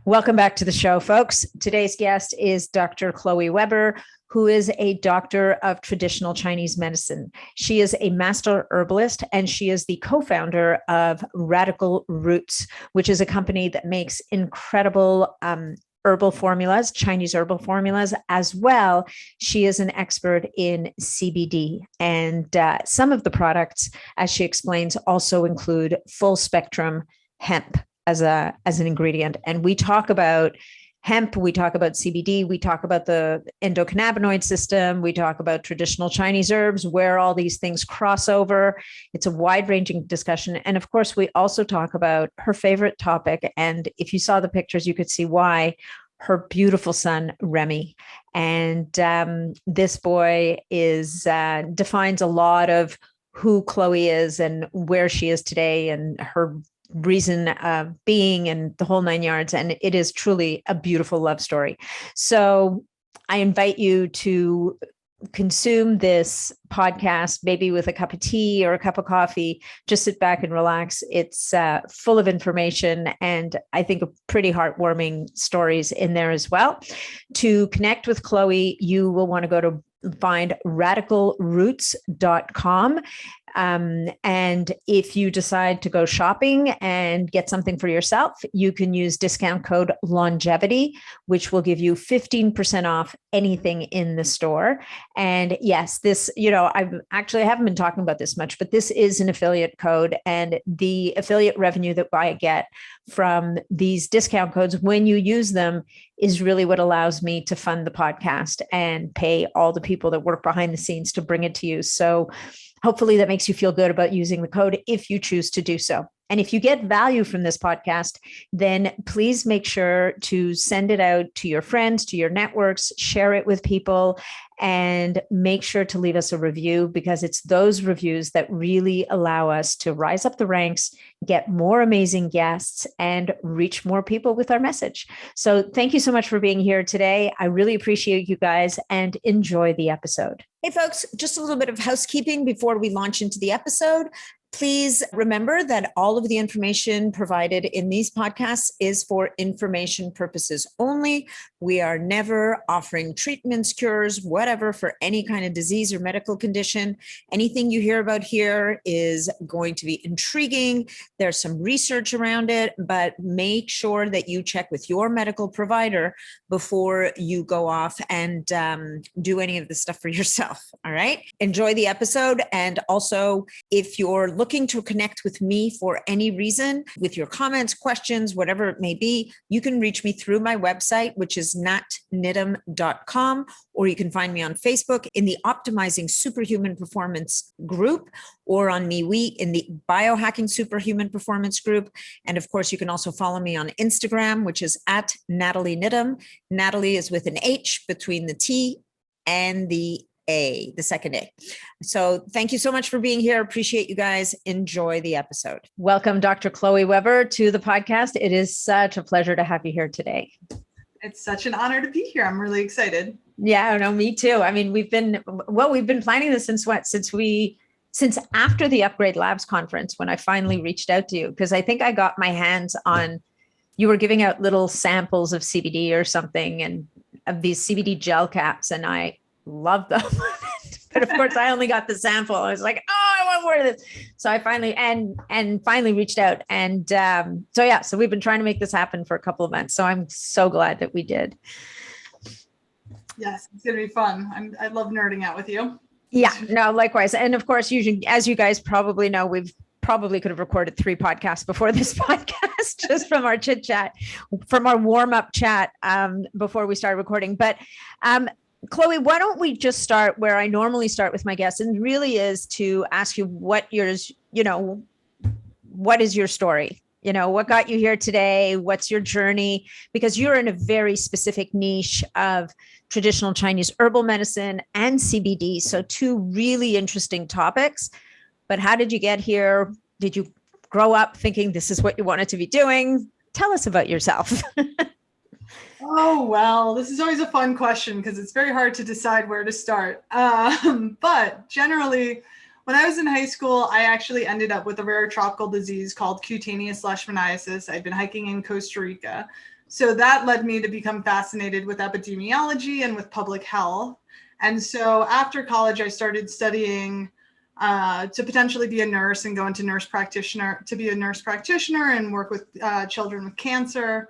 Welcome back to the show, folks. Today's guest is Dr. Chloe Weber, who is a doctor of traditional Chinese medicine. She is a master herbalist, and she is the co-founder of Radical Roots, which is a company that makes incredible herbal formulas, Chinese herbal formulas as well. She is an expert in CBD, and some of the products, as she explains, also include full spectrum hemp as an ingredient. And we talk about hemp, we talk about CBD, we talk about the endocannabinoid system, we talk about traditional Chinese herbs, where all these things cross over. It's a wide-ranging discussion. And of course, we also talk about her favorite topic. And if you saw the pictures, you could see why. Her beautiful son, Remy. And this boy defines a lot of who Chloe is and where she is today and her reason of being and the whole 9 yards. And it is truly a beautiful love story. So I invite you to consume this podcast, maybe with a cup of tea or a cup of coffee. Just sit back and relax. It's full of information and I think pretty heartwarming stories in there as well. To connect with Chloe, you will want to go to find radicalroots.com. And if you decide to go shopping and get something for yourself, you can use discount code longevity, which will give you 15% off anything in the store. And yes, this, I haven't been talking about this much, but this is an affiliate code, and the affiliate revenue that I get from these discount codes when you use them is really what allows me to fund the podcast and pay all the people that work behind the scenes to bring it to you. So hopefully that makes you feel good about using the code if you choose to do so. And if you get value from this podcast, then please make sure to send it out to your friends, to your networks, share it with people, and make sure to leave us a review, because it's those reviews that really allow us to rise up the ranks, get more amazing guests, and reach more people with our message. So thank you so much for being here today. I really appreciate you guys, and enjoy the episode. Hey folks, just a little bit of housekeeping before we launch into the episode. Please remember that all of the information provided in these podcasts is for information purposes only. We are never offering treatments, cures, whatever for any kind of disease or medical condition. Anything you hear about here is going to be intriguing. There's some research around it, but make sure that you check with your medical provider before you go off and do any of this stuff for yourself. All right. Enjoy the episode. And also, if you're looking to connect with me for any reason, with your comments, questions, whatever it may be, you can reach me through my website, which is natnidham.com, or you can find me on Facebook in the Optimizing Superhuman Performance group, or on MeWe in the Biohacking Superhuman Performance group. And of course, you can also follow me on Instagram, which is at Natalie Nidham. Natalie is with an H between the T and the second A. So thank you so much for being here. Appreciate you guys. Enjoy the episode. Welcome, Dr. Chloe Weber, to the podcast. It is such a pleasure to have you here today. It's such an honor to be here. I'm really excited. Yeah, no, me too. I mean, we've been planning this since after the Upgrade Labs conference, when I finally reached out to you, because I think I got my hands on, you were giving out little samples of CBD or something, and of these CBD gel caps, and I love them. But of course, I only got the sample. I was like, oh, I want more of this. So I finally reached out. And so we've been trying to make this happen for a couple of months. So I'm so glad that we did. Yes, it's going to be fun. I love nerding out with you. Yeah, no, likewise. And of course, usually, as you guys probably know, we've probably could have recorded 3 podcasts before this podcast, just from our chit chat, from our warm up chat before we started recording. But Chloe, why don't we just start where I normally start with my guests, and really is to ask you what is your story? What got you here today? What's your journey? Because you're in a very specific niche of traditional Chinese herbal medicine and CBD. So 2 really interesting topics. But how did you get here? Did you grow up thinking this is what you wanted to be doing? Tell us about yourself. Oh, well, this is always a fun question because it's very hard to decide where to start. But generally, when I was in high school, I actually ended up with a rare tropical disease called cutaneous leishmaniasis. I'd been hiking in Costa Rica. So that led me to become fascinated with epidemiology and with public health. And so after college, I started studying to potentially be a nurse and go into be a nurse practitioner and work with children with cancer.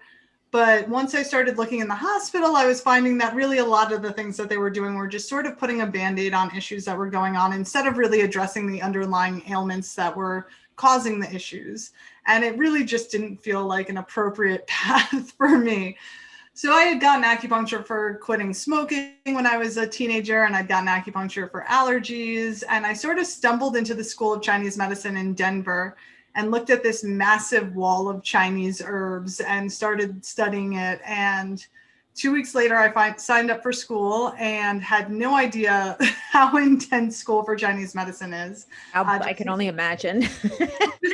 But once I started looking in the hospital, I was finding that really a lot of the things that they were doing were just sort of putting a Band-Aid on issues that were going on instead of really addressing the underlying ailments that were causing the issues. And it really just didn't feel like an appropriate path for me. So I had gotten acupuncture for quitting smoking when I was a teenager, and I'd gotten acupuncture for allergies. And I sort of stumbled into the School of Chinese Medicine in Denver and looked at this massive wall of Chinese herbs and started studying it. And 2 weeks later, I signed up for school and had no idea how intense school for Chinese medicine is. I can only imagine.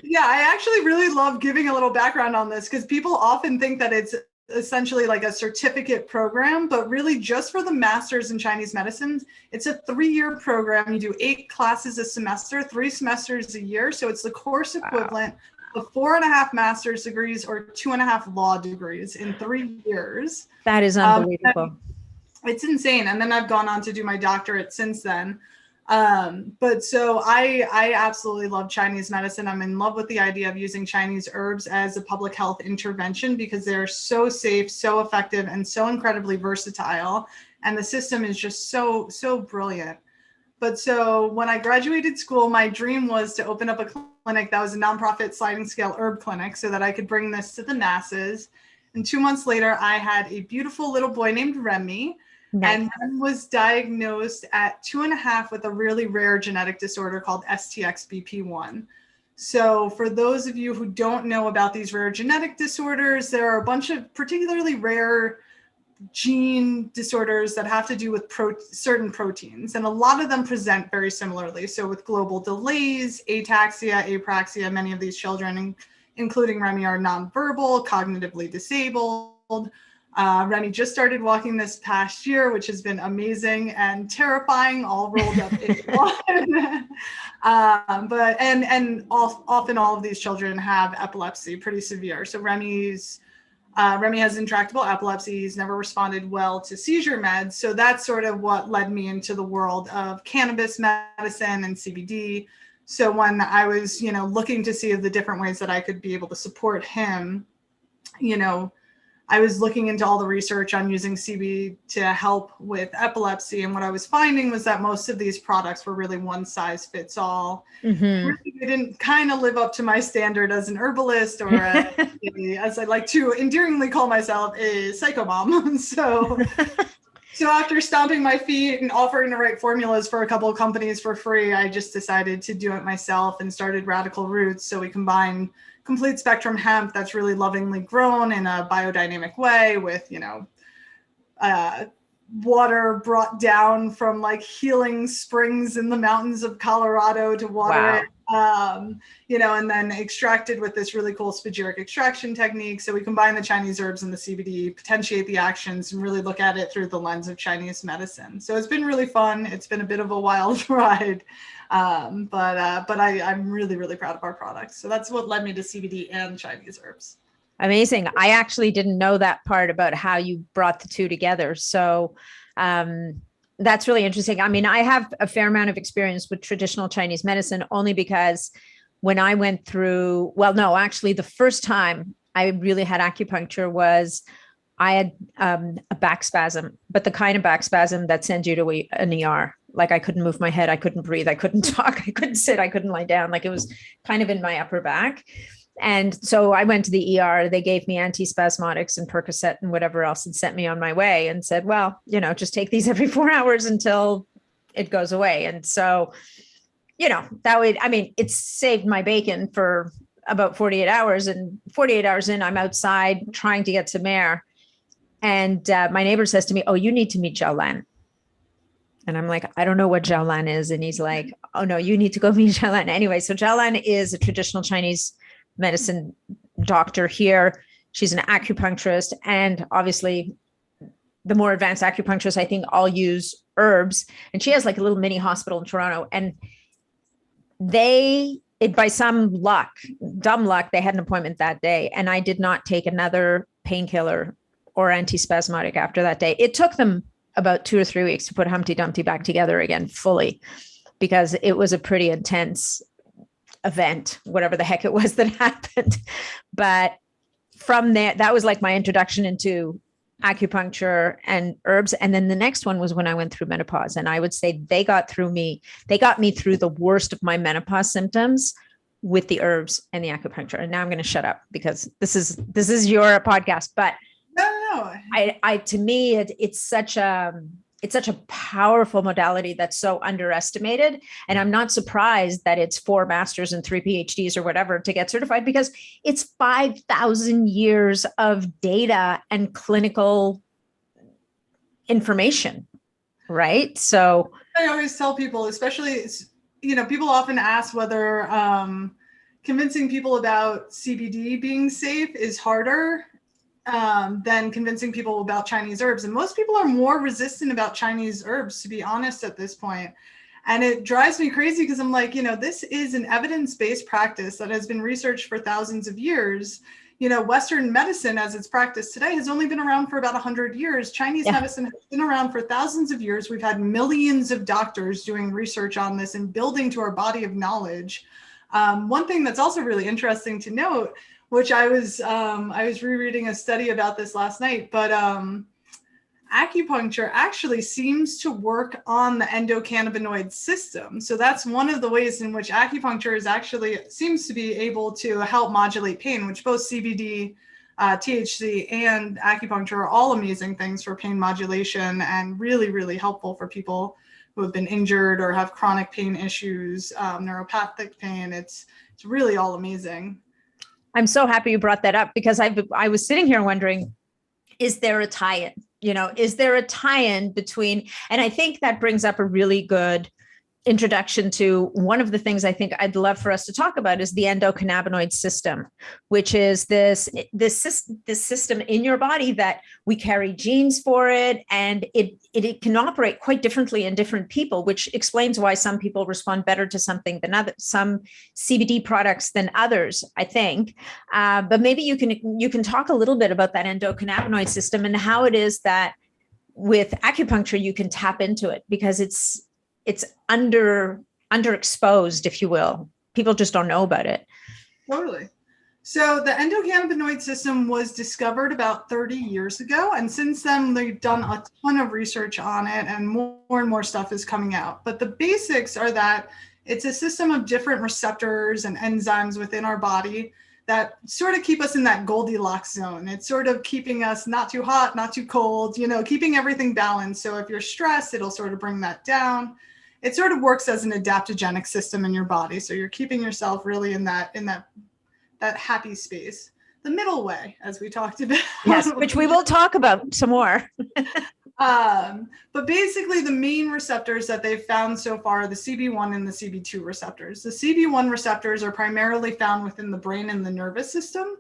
Yeah, I actually really love giving a little background on this because people often think that it's essentially like a certificate program, but really just for the masters in Chinese medicine, it's a 3-year program. You do 8 classes a semester, 3 semesters a year. So it's the course equivalent of 4.5 master's degrees or 2.5 law degrees in 3 years. That is unbelievable. It's insane. And then I've gone on to do my doctorate since then. But so I absolutely love Chinese medicine. I'm in love with the idea of using Chinese herbs as a public health intervention because they're so safe, so effective, and so incredibly versatile. And the system is just so brilliant. But so when I graduated school, my dream was to open up a clinic that was a nonprofit sliding scale herb clinic so that I could bring this to the masses. And 2 months later, I had a beautiful little boy named Remy. Nice. And was diagnosed at 2.5 with a really rare genetic disorder called STXBP1. So for those of you who don't know about these rare genetic disorders, there are a bunch of particularly rare gene disorders that have to do with certain proteins. And a lot of them present very similarly. So with global delays, ataxia, apraxia, many of these children, including Remy, are nonverbal, cognitively disabled. Remy just started walking this past year, which has been amazing and terrifying, all rolled up in one. Often all of these children have epilepsy, pretty severe. So Remy has intractable epilepsy. He's never responded well to seizure meds. So that's sort of what led me into the world of cannabis medicine and CBD. So when I was, looking to see the different ways that I could be able to support him, I was looking into all the research on using CBD to help with epilepsy. And what I was finding was that most of these products were really one size fits all. Mm-hmm. Really, they didn't kind of live up to my standard as an herbalist or as I like to endearingly call myself, a psycho mom. So after stomping my feet and offering to write formulas for a couple of companies for free, I just decided to do it myself and started Radical Roots. So we combine complete spectrum hemp that's really lovingly grown in a biodynamic way with, water brought down from like healing springs in the mountains of Colorado to water it, and then extracted with this really cool spagyric extraction technique. So we combine the Chinese herbs and the CBD, potentiate the actions, and really look at it through the lens of Chinese medicine. So it's been really fun. It's been a bit of a wild ride. But I'm really, really proud of our products. So that's what led me to CBD and Chinese herbs. Amazing. I actually didn't know that part about how you brought the two together. So that's really interesting. I mean, I have a fair amount of experience with traditional Chinese medicine only because when I went through, the first time I really had acupuncture was I had a back spasm, but the kind of back spasm that sends you to an ER. Like I couldn't move my head. I couldn't breathe. I couldn't talk. I couldn't sit. I couldn't lie down. Like it was kind of in my upper back. And so I went to the ER. They gave me antispasmodics and Percocet and whatever else and sent me on my way and said, well, just take these every 4 hours until it goes away. And so, it saved my bacon for about 48 hours, and 48 hours in, I'm outside trying to get some air. And my neighbor says to me, oh, you need to meet Jiaolan. And I'm like, I don't know what Jiaolan is. And he's like, oh no, you need to go meet Jiaolan. Anyway, so Jiaolan is a traditional Chinese medicine doctor here. She's an acupuncturist. And obviously the more advanced acupuncturists, I think, all use herbs. And she has like a little mini hospital in Toronto. And by some luck, dumb luck, they had an appointment that day. And I did not take another painkiller or antispasmodic after that day. It took them about 2 or 3 weeks to put Humpty Dumpty back together again fully, because it was a pretty intense event, whatever the heck it was that happened. But from there, that was like my introduction into acupuncture and herbs. And then the next one was when I went through menopause. And I would say they got me through the worst of my menopause symptoms with the herbs and the acupuncture. And now I'm going to shut up because this is your podcast. But no. I to me, it's such a powerful modality that's so underestimated. And I'm not surprised that it's 4 masters and 3 PhDs or whatever to get certified, because it's 5,000 years of data and clinical information, right? So I always tell people, especially, people often ask whether convincing people about CBD being safe is harder than convincing people about Chinese herbs. And most people are more resistant about Chinese herbs, to be honest, at this point. And it drives me crazy because I'm like, this is an evidence-based practice that has been researched for thousands of years. Western medicine as it's practiced today has only been around for about 100 years. Chinese medicine has been around for thousands of years. We've had millions of doctors doing research on this and building to our body of knowledge. One thing that's also really interesting to note, which I was rereading a study about this last night, but acupuncture actually seems to work on the endocannabinoid system. So that's one of the ways in which acupuncture seems to be able to help modulate pain, which both CBD, THC, and acupuncture are all amazing things for pain modulation and really, really helpful for people who have been injured or have chronic pain issues, neuropathic pain. It's really all amazing. I'm so happy you brought that up, because I was sitting here wondering, is there a tie-in? Is there a tie-in between, and I think that brings up a really good introduction to one of the things I think I'd love for us to talk about is the endocannabinoid system, which is this system in your body that we carry genes for it, and it can operate quite differently in different people, which explains why some people respond better to something than others, some CBD products than others, I think. But maybe you can talk a little bit about that endocannabinoid system and how it is that with acupuncture you can tap into it, because it's underexposed, if you will. People just don't know about it. Totally. So the endocannabinoid system was discovered about 30 years ago. And since then, they've done a ton of research on it, and more and more stuff is coming out. But the basics are that it's a system of different receptors and enzymes within our body that sort of keep us in that Goldilocks zone. It's sort of keeping us not too hot, not too cold, keeping everything balanced. So if you're stressed, it'll sort of bring that down. It sort of works as an adaptogenic system in your body. So you're keeping yourself really in that happy space, the middle way, as we talked about. Yes, which we will talk about some more. But basically the main receptors that they've found so far are the CB1 and the CB2 receptors. The CB1 receptors are primarily found within the brain and the nervous system.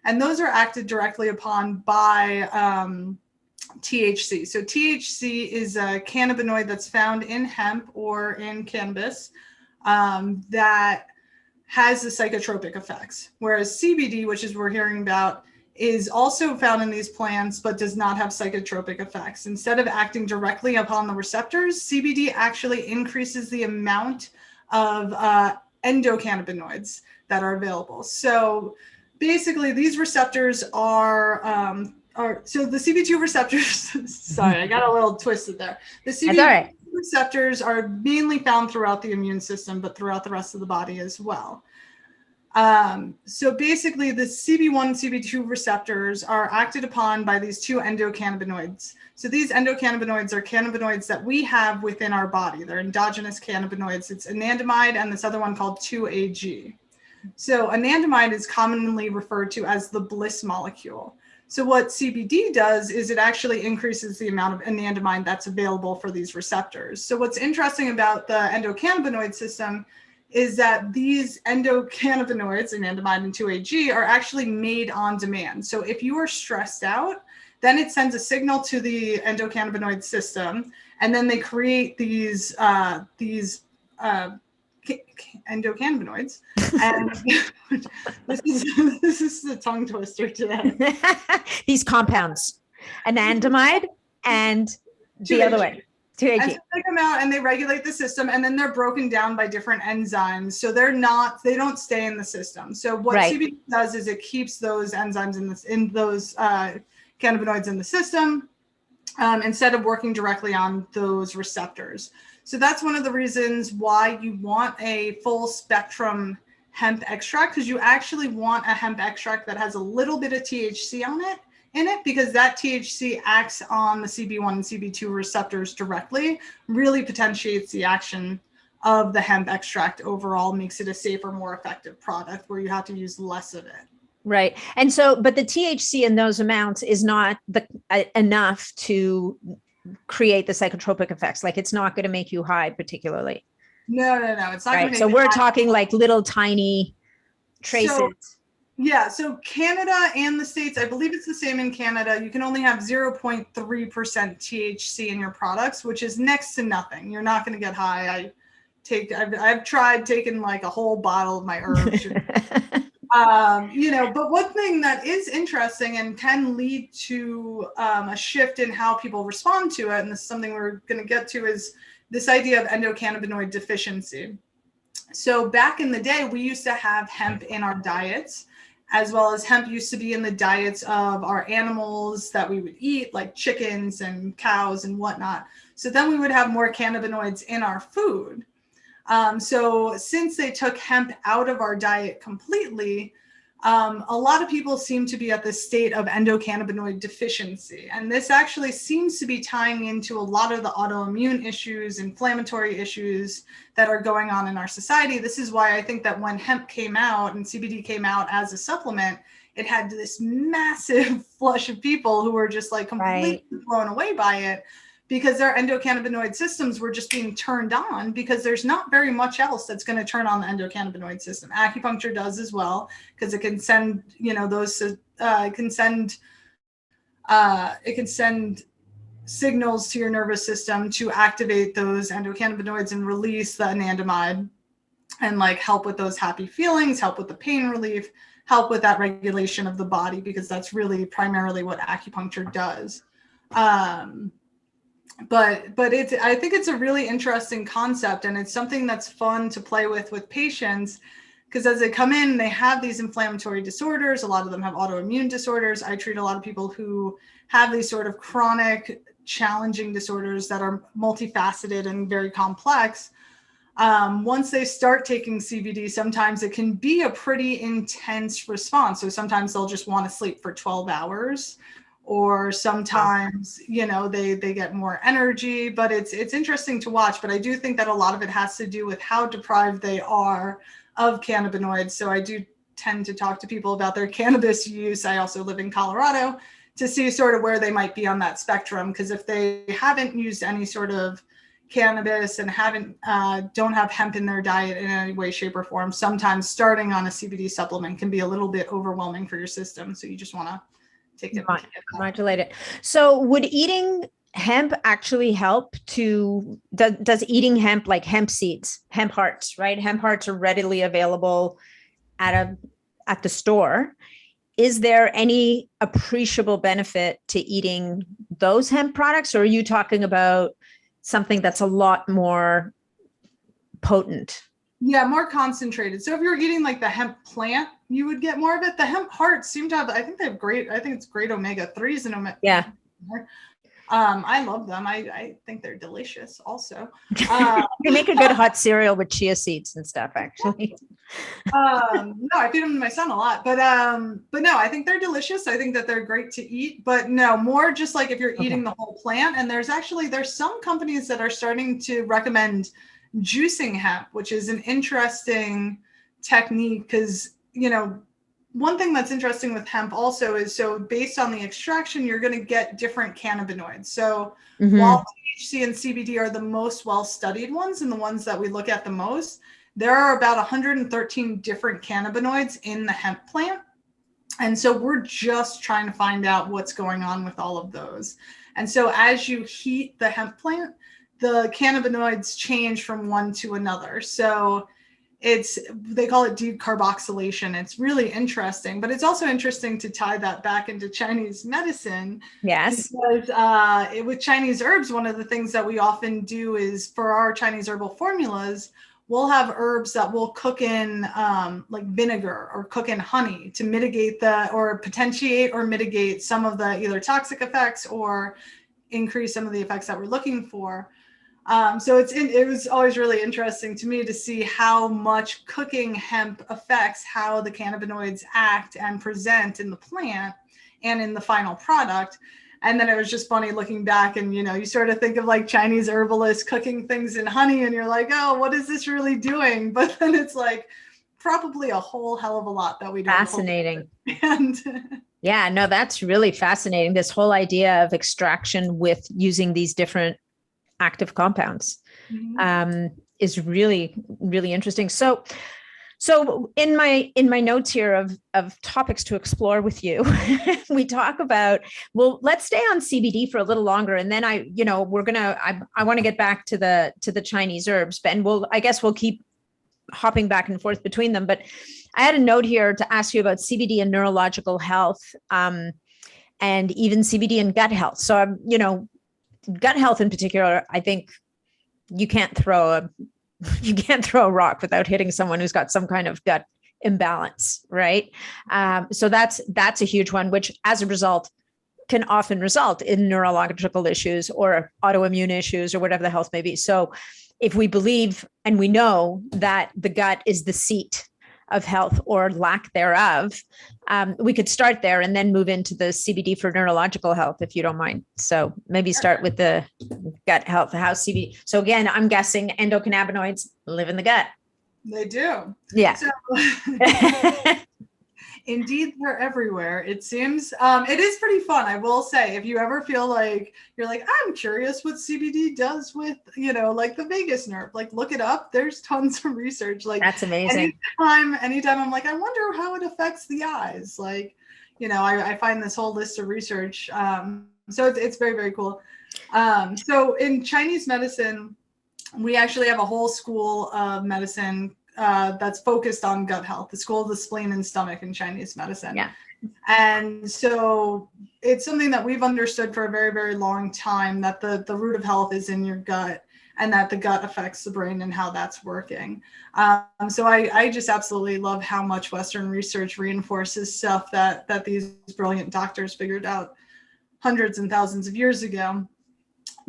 And those are acted directly upon by THC. So THC is a cannabinoid that's found in hemp or in cannabis that has the psychotropic effects, whereas CBD, which is we're hearing about, is also found in these plants but does not have psychotropic effects. Instead of acting directly upon the receptors, CBD actually increases the amount of endocannabinoids that are available. So basically these receptors are so the CB2 receptors, sorry, I got a little twisted there. The CB2 receptors are mainly found throughout the immune system, but throughout the rest of the body as well. So basically the CB1 and CB2 receptors are acted upon by these 2 endocannabinoids. So these endocannabinoids are cannabinoids that we have within our body. They're endogenous cannabinoids. It's anandamide and this other one called 2-AG. So anandamide is commonly referred to as the bliss molecule. So what CBD does is it actually increases the amount of anandamide that's available for these receptors. So what's interesting about the endocannabinoid system is that these endocannabinoids, anandamide and 2-AG, are actually made on demand. So if you are stressed out, then it sends a signal to the endocannabinoid system, and then they create these endocannabinoids. And this is a tongue twister today. These compounds. anandamide and the other way, 2-AG. And so they come out and they regulate the system, and then they're broken down by different enzymes. So they don't stay in the system. So what CBD does is it keeps those enzymes in those cannabinoids in the system instead of working directly on those receptors. So that's one of the reasons why you want a full spectrum hemp extract, because you actually want a hemp extract that has a little bit of THC in it, because that THC acts on the CB1 and CB2 receptors directly, really potentiates the action of the hemp extract overall, makes it a safer, more effective product where you have to use less of it. Right. And so, but the THC in those amounts is not enough to create the psychotropic effects. Like, it's not going to make you high particularly. No. It's not going to make So we're talking like little tiny traces. So Canada and the States, I believe it's the same in Canada. You can only have 0.3% THC in your products, which is next to nothing. You're not going to get high. I've tried taking like a whole bottle of my herbs. But one thing that is interesting and can lead to a shift in how people respond to it, and this is something we're going to get to, is this idea of endocannabinoid deficiency. So back in the day, we used to have hemp in our diets, as well as hemp used to be in the diets of our animals that we would eat, like chickens and cows and whatnot. So then we would have more cannabinoids in our food. So since they took hemp out of our diet completely, a lot of people seem to be at the state of endocannabinoid deficiency. And this actually seems to be tying into a lot of the autoimmune issues, inflammatory issues that are going on in our society. This is why I think that when hemp came out and CBD came out as a supplement, it had this massive flush of people who were just like completely blown away by it, because their endocannabinoid systems were just being turned on, because there's not very much else that's going to turn on the endocannabinoid system. Acupuncture does as well, because it can send, it can send signals to your nervous system to activate those endocannabinoids and release the anandamide and like help with those happy feelings, help with the pain relief, help with that regulation of the body, because that's really primarily what acupuncture does. But I think it's a really interesting concept, and it's something that's fun to play with patients, because as they come in, they have these inflammatory disorders. A lot of them have autoimmune disorders. I treat a lot of people who have these sort of chronic, challenging disorders that are multifaceted and very complex. Once they start taking CBD, sometimes it can be a pretty intense response. So sometimes they'll just want to sleep for 12 hours. Or sometimes, they get more energy, but it's interesting to watch. But I do think that a lot of it has to do with how deprived they are of cannabinoids. So I do tend to talk to people about their cannabis use. I also live in Colorado, to see sort of where they might be on that spectrum. Because if they haven't used any sort of cannabis and don't have hemp in their diet in any way, shape, or form, sometimes starting on a CBD supplement can be a little bit overwhelming for your system. So you just want to modulate it. So would eating hemp actually help to, does eating hemp, like hemp seeds, hemp hearts, right? Hemp hearts are readily available at the store. Is there any appreciable benefit to eating those hemp products? Or are you talking about something that's a lot more potent? Yeah, more concentrated. So if you're eating like the hemp plant, you would get more of it. The hemp hearts seem to have, I think it's great omega-3s and omega. Yeah. I love them. I think they're delicious also. They make a good hot cereal with chia seeds and stuff, actually. No, I feed them to my son a lot, but no, I think they're delicious. I think that they're great to eat, but no, more just like if you're eating the whole plant. And there's some companies that are starting to recommend juicing hemp, which is an interesting technique, because one thing that's interesting with hemp also is, so based on the extraction, you're going to get different cannabinoids. So while THC and CBD are the most well-studied ones and the ones that we look at the most, there are about 113 different cannabinoids in the hemp plant. And so we're just trying to find out what's going on with all of those. And so as you heat the hemp plant, the cannabinoids change from one to another. So they call it decarboxylation. It's really interesting, but it's also interesting to tie that back into Chinese medicine. Yes. Because with Chinese herbs, one of the things that we often do is for our Chinese herbal formulas, we'll have herbs that we'll cook in like vinegar or cook in honey to mitigate or potentiate or mitigate some of the either toxic effects or increase some of the effects that we're looking for. So it was always really interesting to me to see how much cooking hemp affects how the cannabinoids act and present in the plant and in the final product. And then it was just funny looking back and, you sort of think of like Chinese herbalists cooking things in honey and you're like, oh, what is this really doing? But then it's like probably a whole hell of a lot that we don't. Fascinating. And yeah, no, that's really fascinating. This whole idea of extraction with using these different active compounds is really, really interesting. So in my notes here of topics to explore with you, we talk about, well, let's stay on CBD for a little longer. And then I want to get back to the Chinese herbs, and I guess we'll keep hopping back and forth between them. But I had a note here to ask you about CBD and neurological health, and even CBD and gut health. So, gut health in particular, I think you can't throw a rock without hitting someone who's got some kind of gut imbalance, right? So that's a huge one, which as a result can often result in neurological issues or autoimmune issues or whatever the health may be. So if we believe and we know that the gut is the seat of health or lack thereof, we could start there and then move into the CBD for neurological health, if you don't mind. So maybe start with the gut health, how CBD. So again, I'm guessing endocannabinoids live in the gut. They do. Yeah. So, indeed, they're everywhere, it seems. It is pretty fun, I will say. If you ever feel like you're like, I'm curious what CBD does with, like the vagus nerve, like look it up. There's tons of research. Like that's amazing. Anytime I'm like, I wonder how it affects the eyes. Like, I find this whole list of research. So it's very, very cool. So in Chinese medicine, we actually have a whole school of medicine that's focused on gut health, the school of the spleen and stomach in Chinese medicine. Yeah. And so it's something that we've understood for a very, very long time, that the root of health is in your gut and that the gut affects the brain and how that's working. So I just absolutely love how much Western research reinforces stuff that these brilliant doctors figured out hundreds and thousands of years ago.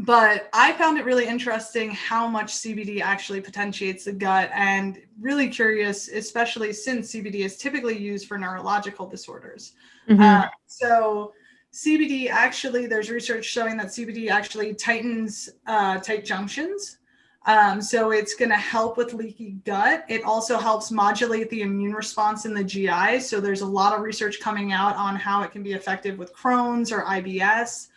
But I found it really interesting how much CBD actually potentiates the gut, and really curious, especially since CBD is typically used for neurological disorders. So CBD actually, there's research showing that CBD actually tightens tight junctions. So it's going to help with leaky gut. It also helps modulate the immune response in the GI. So there's a lot of research coming out on how it can be effective with Crohn's or IBS.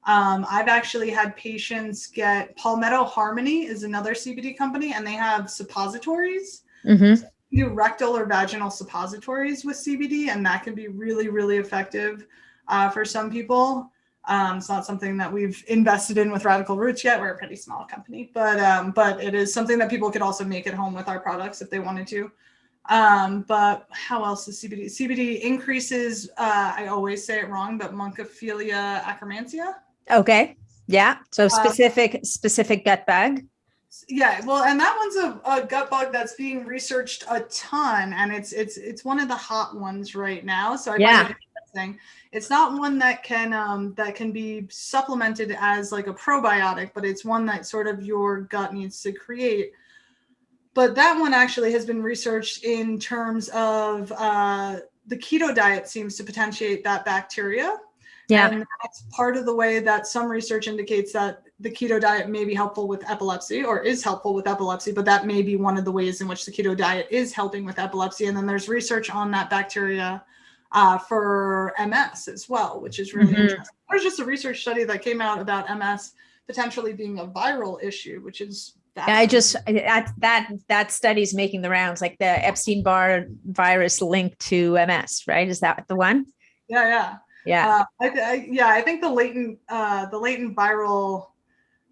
I've actually had patients get Palmetto Harmony is another CBD company, and they have suppositories. So you do rectal or vaginal suppositories with CBD, and that can be really, really effective for some people. It's not something that we've invested in with Radical Roots yet. We're a pretty small company, but it is something that people could also make at home with our products if they wanted to. But how else is CBD? CBD increases, I always say it wrong, but Monophylia akkermansia. Okay. Yeah. So specific gut bug. Yeah. Well, and that one's a gut bug that's being researched a ton, and it's one of the hot ones right now. So I find it interesting. It's not one that can be supplemented as like a probiotic, but it's one that sort of your gut needs to create. But that one actually has been researched in terms of the keto diet seems to potentiate that bacteria. Yeah. And that's part of the way that some research indicates that the keto diet may be helpful with epilepsy, or is helpful with epilepsy, but that may be one of the ways in which the keto diet is helping with epilepsy. And then there's research on that bacteria for MS as well, which is really interesting. There's just a research study that came out about MS potentially being a viral issue, which is that study's making the rounds, like the Epstein-Barr virus linked to MS, right? Is that the one? Yeah. I think the latent viral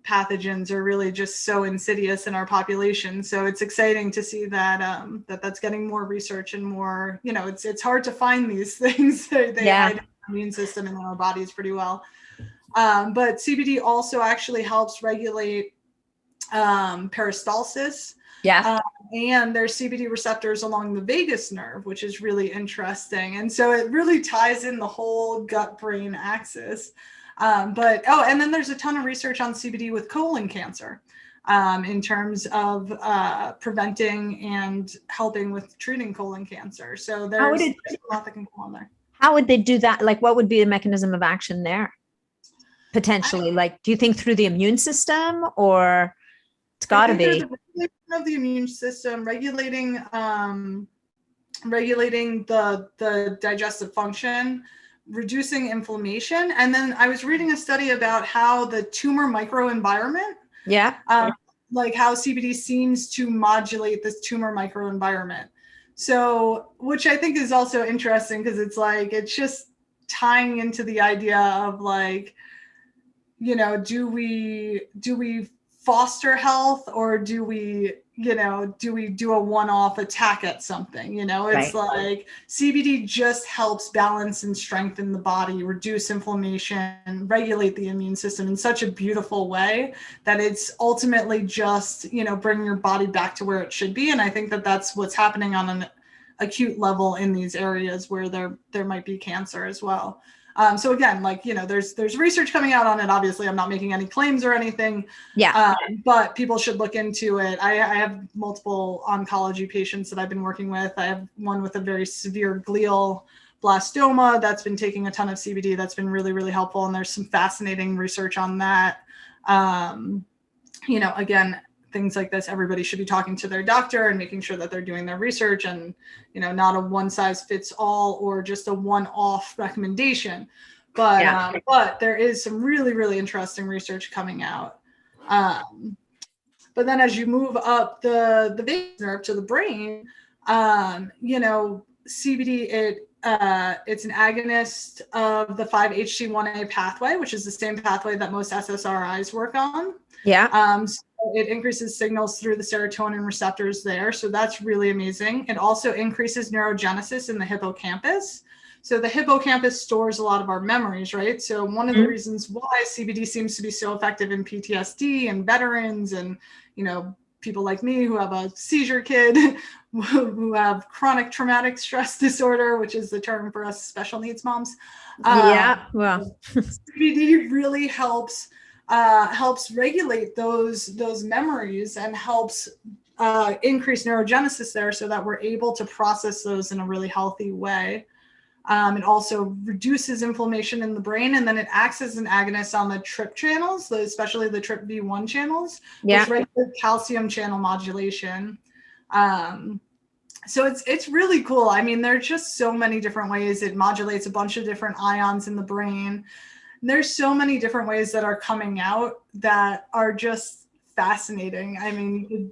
pathogens are really just so insidious in our population. So it's exciting to see that that's getting more research and more, it's hard to find these things. They hide the immune system in our bodies pretty well. But CBD also actually helps regulate peristalsis. Yeah. And there's CBD receptors along the vagus nerve, which is really interesting. And so it really ties in the whole gut-brain axis. And then there's a ton of research on CBD with colon cancer in terms of preventing and helping with treating colon cancer. So there's a lot that can go on there. How would they do that? Like, what would be the mechanism of action there? Potentially, do you think through the immune system, or it's got to be of the immune system, regulating the digestive function, reducing inflammation. And then I was reading a study about how the tumor microenvironment, like how CBD seems to modulate this tumor microenvironment. So, which I think is also interesting, because it's just tying into the idea of do we foster health, or do we do a one-off attack at something? It's like CBD just helps balance and strengthen the body, reduce inflammation, regulate the immune system in such a beautiful way that it's ultimately just, bring your body back to where it should be. And I think that that's what's happening on an acute level in these areas where there might be cancer as well. So again, there's research coming out on it. Obviously, I'm not making any claims or anything. But people should look into it. I have multiple oncology patients that I've been working with. I have one with a very severe glioblastoma that's been taking a ton of CBD. That's been really, really helpful. And there's some fascinating research on that. Again, things like this, everybody should be talking to their doctor and making sure that they're doing their research, and not a one size fits all or just a one-off recommendation. But there is some really, really interesting research coming out. But then as you move up the vagus nerve to the brain, CBD, it's an agonist of the 5-HT1A pathway, which is the same pathway that most SSRIs work on. So it increases signals through the serotonin receptors there. So that's really amazing. It also increases neurogenesis in the hippocampus. So the hippocampus stores a lot of our memories, right? So one of the reasons why CBD seems to be so effective in PTSD and veterans and, people like me who have a seizure kid, who have chronic traumatic stress disorder, which is the term for us special needs moms. CBD really helps regulate those memories and helps increase neurogenesis there, so that we're able to process those in a really healthy way. It also reduces inflammation in the brain, and then it acts as an agonist on the TRP channels, especially the TRPV1 channels, which regulate calcium channel modulation. So it's really cool. I mean, there's just so many different ways. It modulates a bunch of different ions in the brain. There's so many different ways that are coming out that are just fascinating. I mean,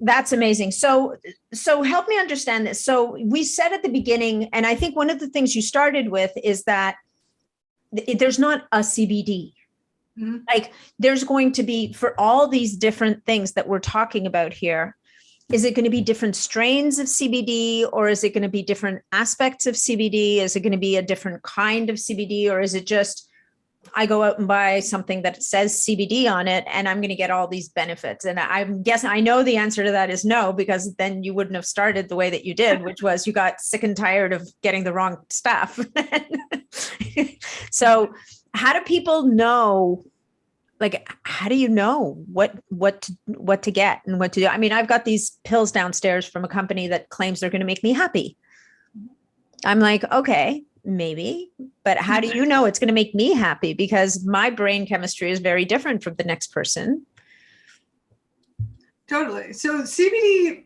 that's amazing. So help me understand this. So we said at the beginning, and I think one of the things you started with is that there's not a CBD. Like, there's going to be, for all these different things that we're talking about here, is it going to be different strains of CBD, or is it going to be different aspects of CBD? Is it going to be a different kind of CBD, or is it just, I go out and buy something that says CBD on it and I'm going to get all these benefits? And I'm guessing, I know the answer to that is no, because then you wouldn't have started the way that you did, which was you got sick and tired of getting the wrong stuff. So how do people know, like, how do you know what to get and what to do? I mean, I've got these pills downstairs from a company that claims they're going to make me happy. I'm like, okay, maybe, but how do you know it's going to make me happy? Because my brain chemistry is very different from the next person. Totally. So CBD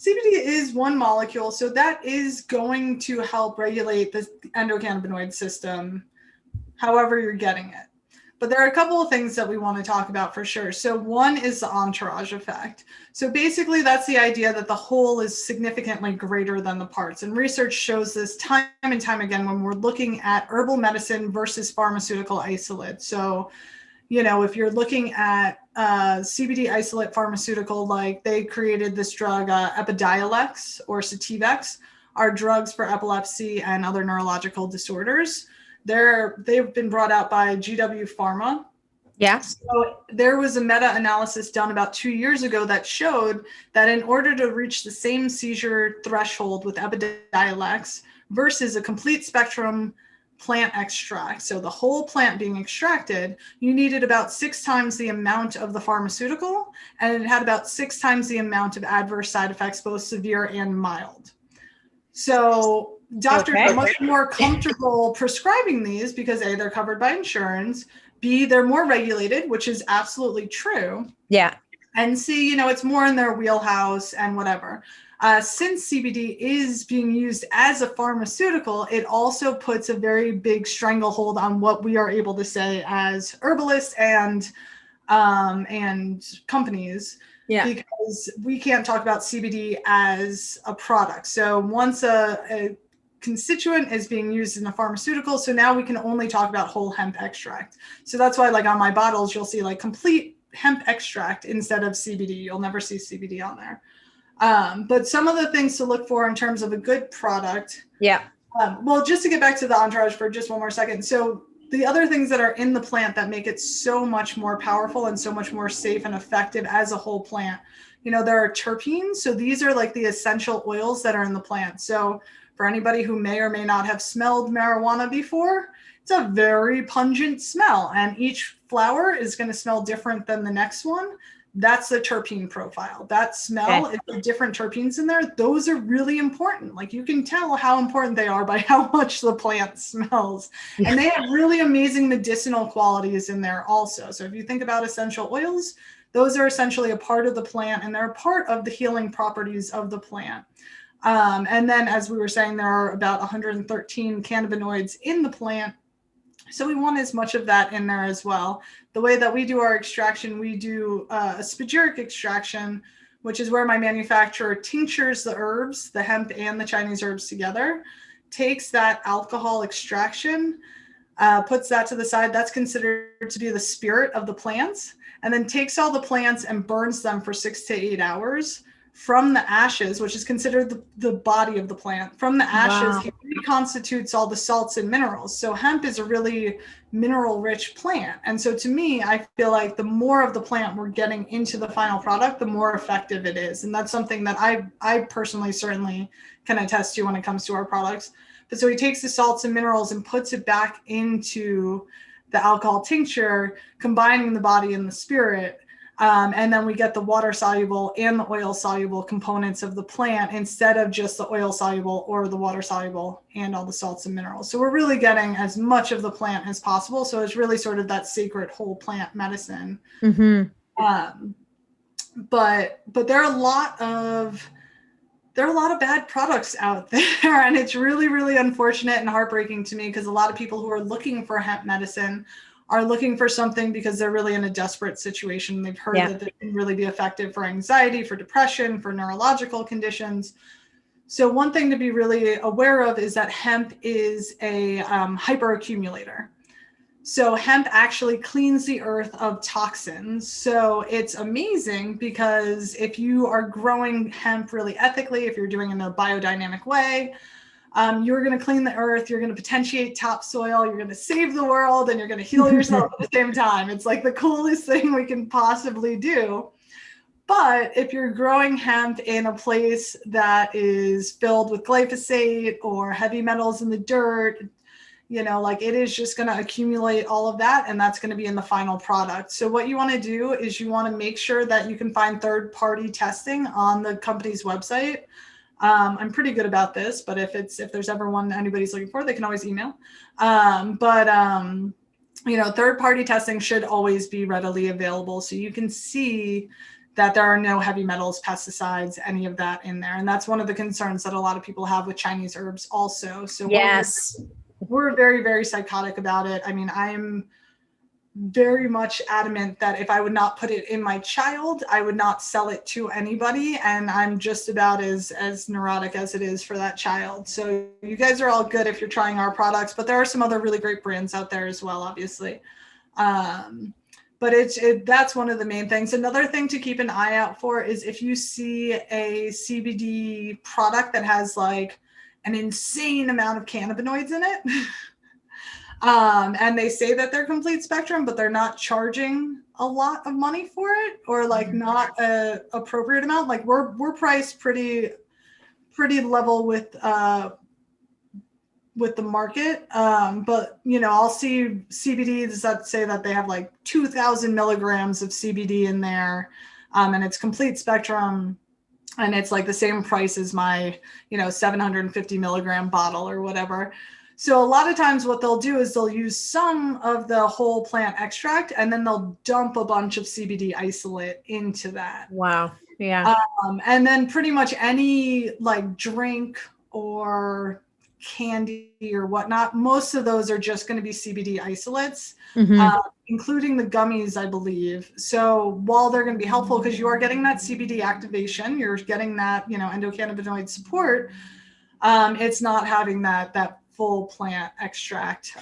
is one molecule. So that is going to help regulate the endocannabinoid system, however you're getting it. But there are a couple of things that we want to talk about for sure. So one is the entourage effect. So basically that's the idea that the whole is significantly greater than the parts. And research shows this time and time again when we're looking at herbal medicine versus pharmaceutical isolate. So, if you're looking at CBD isolate pharmaceutical, like they created this drug, Epidiolex or Sativex, are drugs for epilepsy and other neurological disorders. They've been brought out by GW Pharma. Yeah. So there was a meta-analysis done about 2 years ago that showed that in order to reach the same seizure threshold with Epidiolex versus a complete spectrum plant extract, so the whole plant being extracted, you needed about 6 times the amount of the pharmaceutical, and it had about 6 times the amount of adverse side effects, both severe and mild. So doctors are much more comfortable prescribing these because A, they're covered by insurance, B, they're more regulated, which is absolutely true. Yeah. And C, it's more in their wheelhouse and whatever. Since CBD is being used as a pharmaceutical, it also puts a very big stranglehold on what we are able to say as herbalists and companies. Yeah. Because we can't talk about CBD as a product. So once a constituent is being used in a pharmaceutical, so now we can only talk about whole hemp extract. So that's why, like on my bottles, you'll see like complete hemp extract instead of CBD. You'll never see CBD on there. But some of the things to look for in terms of a good product. Yeah. Well, just to get back to the entourage for just one more second. So the other things that are in the plant that make it so much more powerful and so much more safe and effective as a whole plant, there are terpenes. So these are like the essential oils that are in the plant. So for anybody who may or may not have smelled marijuana before, it's a very pungent smell, and each flower is going to smell different than the next one. That's the terpene profile. That smell is the different terpenes in there. Those are really important. Like you can tell how important they are by how much the plant smells. Yeah. And they have really amazing medicinal qualities in there also. So if you think about essential oils, those are essentially a part of the plant, and they're a part of the healing properties of the plant. And then, as we were saying, there are about 113 cannabinoids in the plant. So we want as much of that in there as well. The way that we do our extraction, we do a spagyric extraction, which is where my manufacturer tinctures the herbs, the hemp and the Chinese herbs together, takes that alcohol extraction, puts that to the side. That's considered to be the spirit of the plants, and then takes all the plants and burns them for 6 to 8 hours. From the ashes, which is considered the body of the plant, from the ashes, He reconstitutes all the salts and minerals. So hemp is a really mineral-rich plant. And so to me, I feel like the more of the plant we're getting into the final product, the more effective it is. And that's something that I personally certainly can attest to when it comes to our products. But so he takes the salts and minerals and puts it back into the alcohol tincture, combining the body and the spirit. And then we get the water soluble and the oil soluble components of the plant instead of just the oil soluble or the water soluble and all the salts and minerals. So we're really getting as much of the plant as possible. So it's really sort of that sacred whole plant medicine. Mm-hmm. But there are a lot of bad products out there, and it's really, really unfortunate and heartbreaking to me because a lot of people who are looking for hemp medicine are looking for something because they're really in a desperate situation. They've heard that it can really be effective for anxiety, for depression, for neurological conditions. So one thing to be really aware of is that hemp is a hyperaccumulator. So hemp actually cleans the earth of toxins. So it's amazing because if you are growing hemp really ethically, if you're doing it in a biodynamic way, you're going to clean the earth, you're going to potentiate topsoil, you're going to save the world, and you're going to heal yourself at the same time. It's like the coolest thing we can possibly do. But if you're growing hemp in a place that is filled with glyphosate or heavy metals in the dirt, like it is just going to accumulate all of that, and that's going to be in the final product. So what you want to do is you want to make sure that you can find third-party testing on the company's website. I'm pretty good about this, but if there's ever one anybody's looking for, they can always email. Third-party testing should always be readily available. So you can see that there are no heavy metals, pesticides, any of that in there. And that's one of the concerns that a lot of people have with Chinese herbs also. So yes, we're very, very psychotic about it. I mean, I'm very much adamant that if I would not put it in my child, I would not sell it to anybody. And I'm just about as neurotic as it is for that child. So you guys are all good if you're trying our products, but there are some other really great brands out there as well, obviously. But that's one of the main things. Another thing to keep an eye out for is if you see a CBD product that has like an insane amount of cannabinoids in it, and they say that they're complete spectrum, but they're not charging a lot of money for it, or like not a appropriate amount. Like we're priced pretty level with the market. But I'll see CBDs that say that they have like 2,000 milligrams of CBD in there, and it's complete spectrum, and it's like the same price as my 750 milligram bottle or whatever. So a lot of times what they'll do is they'll use some of the whole plant extract, and then they'll dump a bunch of CBD isolate into that. Wow. Yeah. And then pretty much any like drink or candy or whatnot, most of those are just going to be CBD isolates, including the gummies, I believe. So while they're going to be helpful because you are getting that CBD activation, you're getting that endocannabinoid support, it's not having that full plant extract.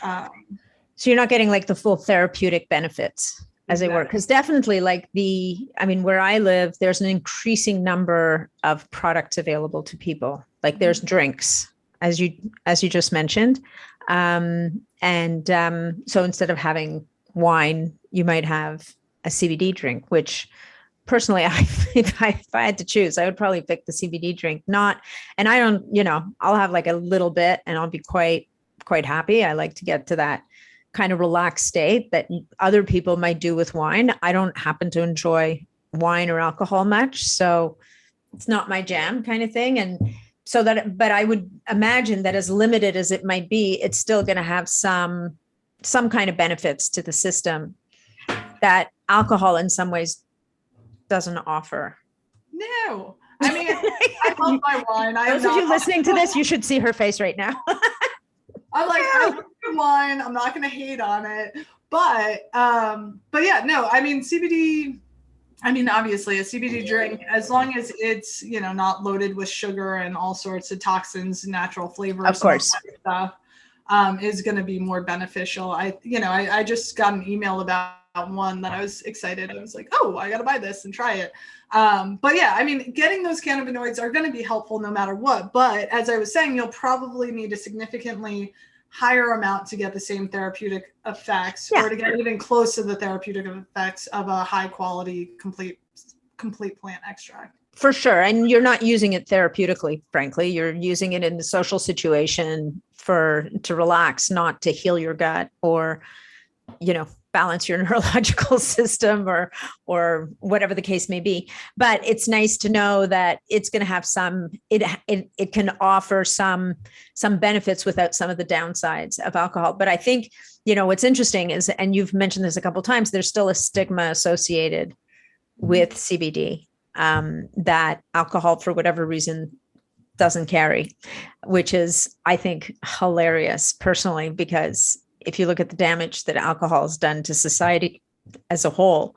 So you're not getting like the full therapeutic benefits, as they were, because definitely like where I live, there's an increasing number of products available to people. Like there's drinks, as you just mentioned. So instead of having wine, you might have a CBD drink, which personally, if I had to choose, I would probably pick the CBD drink. And I don't, I'll have like a little bit and I'll be quite happy. I like to get to that kind of relaxed state that other people might do with wine. I don't happen to enjoy wine or alcohol much, so it's not my jam kind of thing. And so but I would imagine that as limited as it might be, it's still going to have some kind of benefits to the system that alcohol in some ways doesn't offer. No, I love my wine. Those of you listening to this, you should see her face right now. I'm like, I love wine. I'm not going to hate on it, but yeah, no. CBD. Obviously, a CBD drink, as long as it's not loaded with sugar and all sorts of toxins, natural flavors, of course, stuff, is going to be more beneficial. I just got an email about one that I was excited. I was like, oh, I got to buy this and try it. But yeah, getting those cannabinoids are going to be helpful no matter what. But as I was saying, you'll probably need a significantly higher amount to get the same therapeutic effects, or to get even close to the therapeutic effects of a high quality, complete plant extract. For sure. And you're not using it therapeutically, frankly. You're using it in the social situation to relax, not to heal your gut or, balance your neurological system or whatever the case may be. But it's nice to know that it's going to have it can offer some benefits without some of the downsides of alcohol. But I think, what's interesting is, and you've mentioned this a couple of times, there's still a stigma associated with CBD that alcohol, for whatever reason, doesn't carry, which is, I think, hilarious personally, because if you look at the damage that alcohol has done to society as a whole,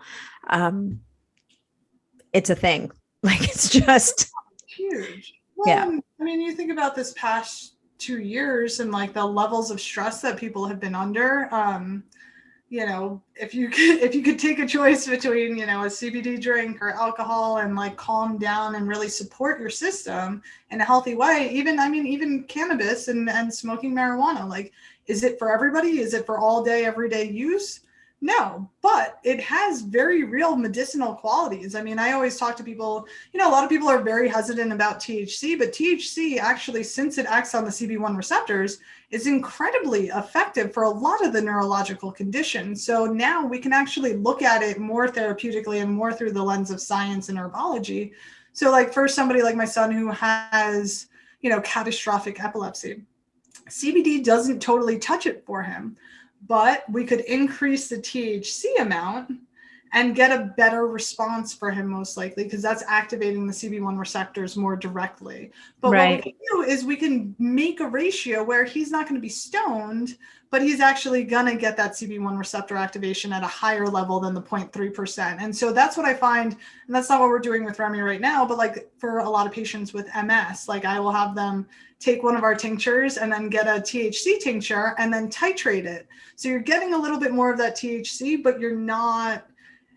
it's a thing. Like, it's just huge. Well, yeah. You think about this past 2 years and like the levels of stress that people have been under. If you could take a choice between, a CBD drink or alcohol and like calm down and really support your system in a healthy way, even cannabis and smoking marijuana, like, is it for everybody? Is it for all day, everyday use? No, but it has very real medicinal qualities. I always talk to people, a lot of people are very hesitant about THC, but THC actually, since it acts on the CB1 receptors, is incredibly effective for a lot of the neurological conditions. So now we can actually look at it more therapeutically and more through the lens of science and herbology. So like for somebody like my son who has, catastrophic epilepsy, CBD doesn't totally touch it for him, but we could increase the THC amount and get a better response for him, most likely, because that's activating the CB1 receptors more directly. But what we can do is we can make a ratio where he's not going to be stoned, but he's actually going to get that CB1 receptor activation at a higher level than the 0.3%. And so that's what I find, and that's not what we're doing with Remy right now, but like for a lot of patients with MS, like I will have them take one of our tinctures and then get a THC tincture and then titrate it. So you're getting a little bit more of that THC, but you're not,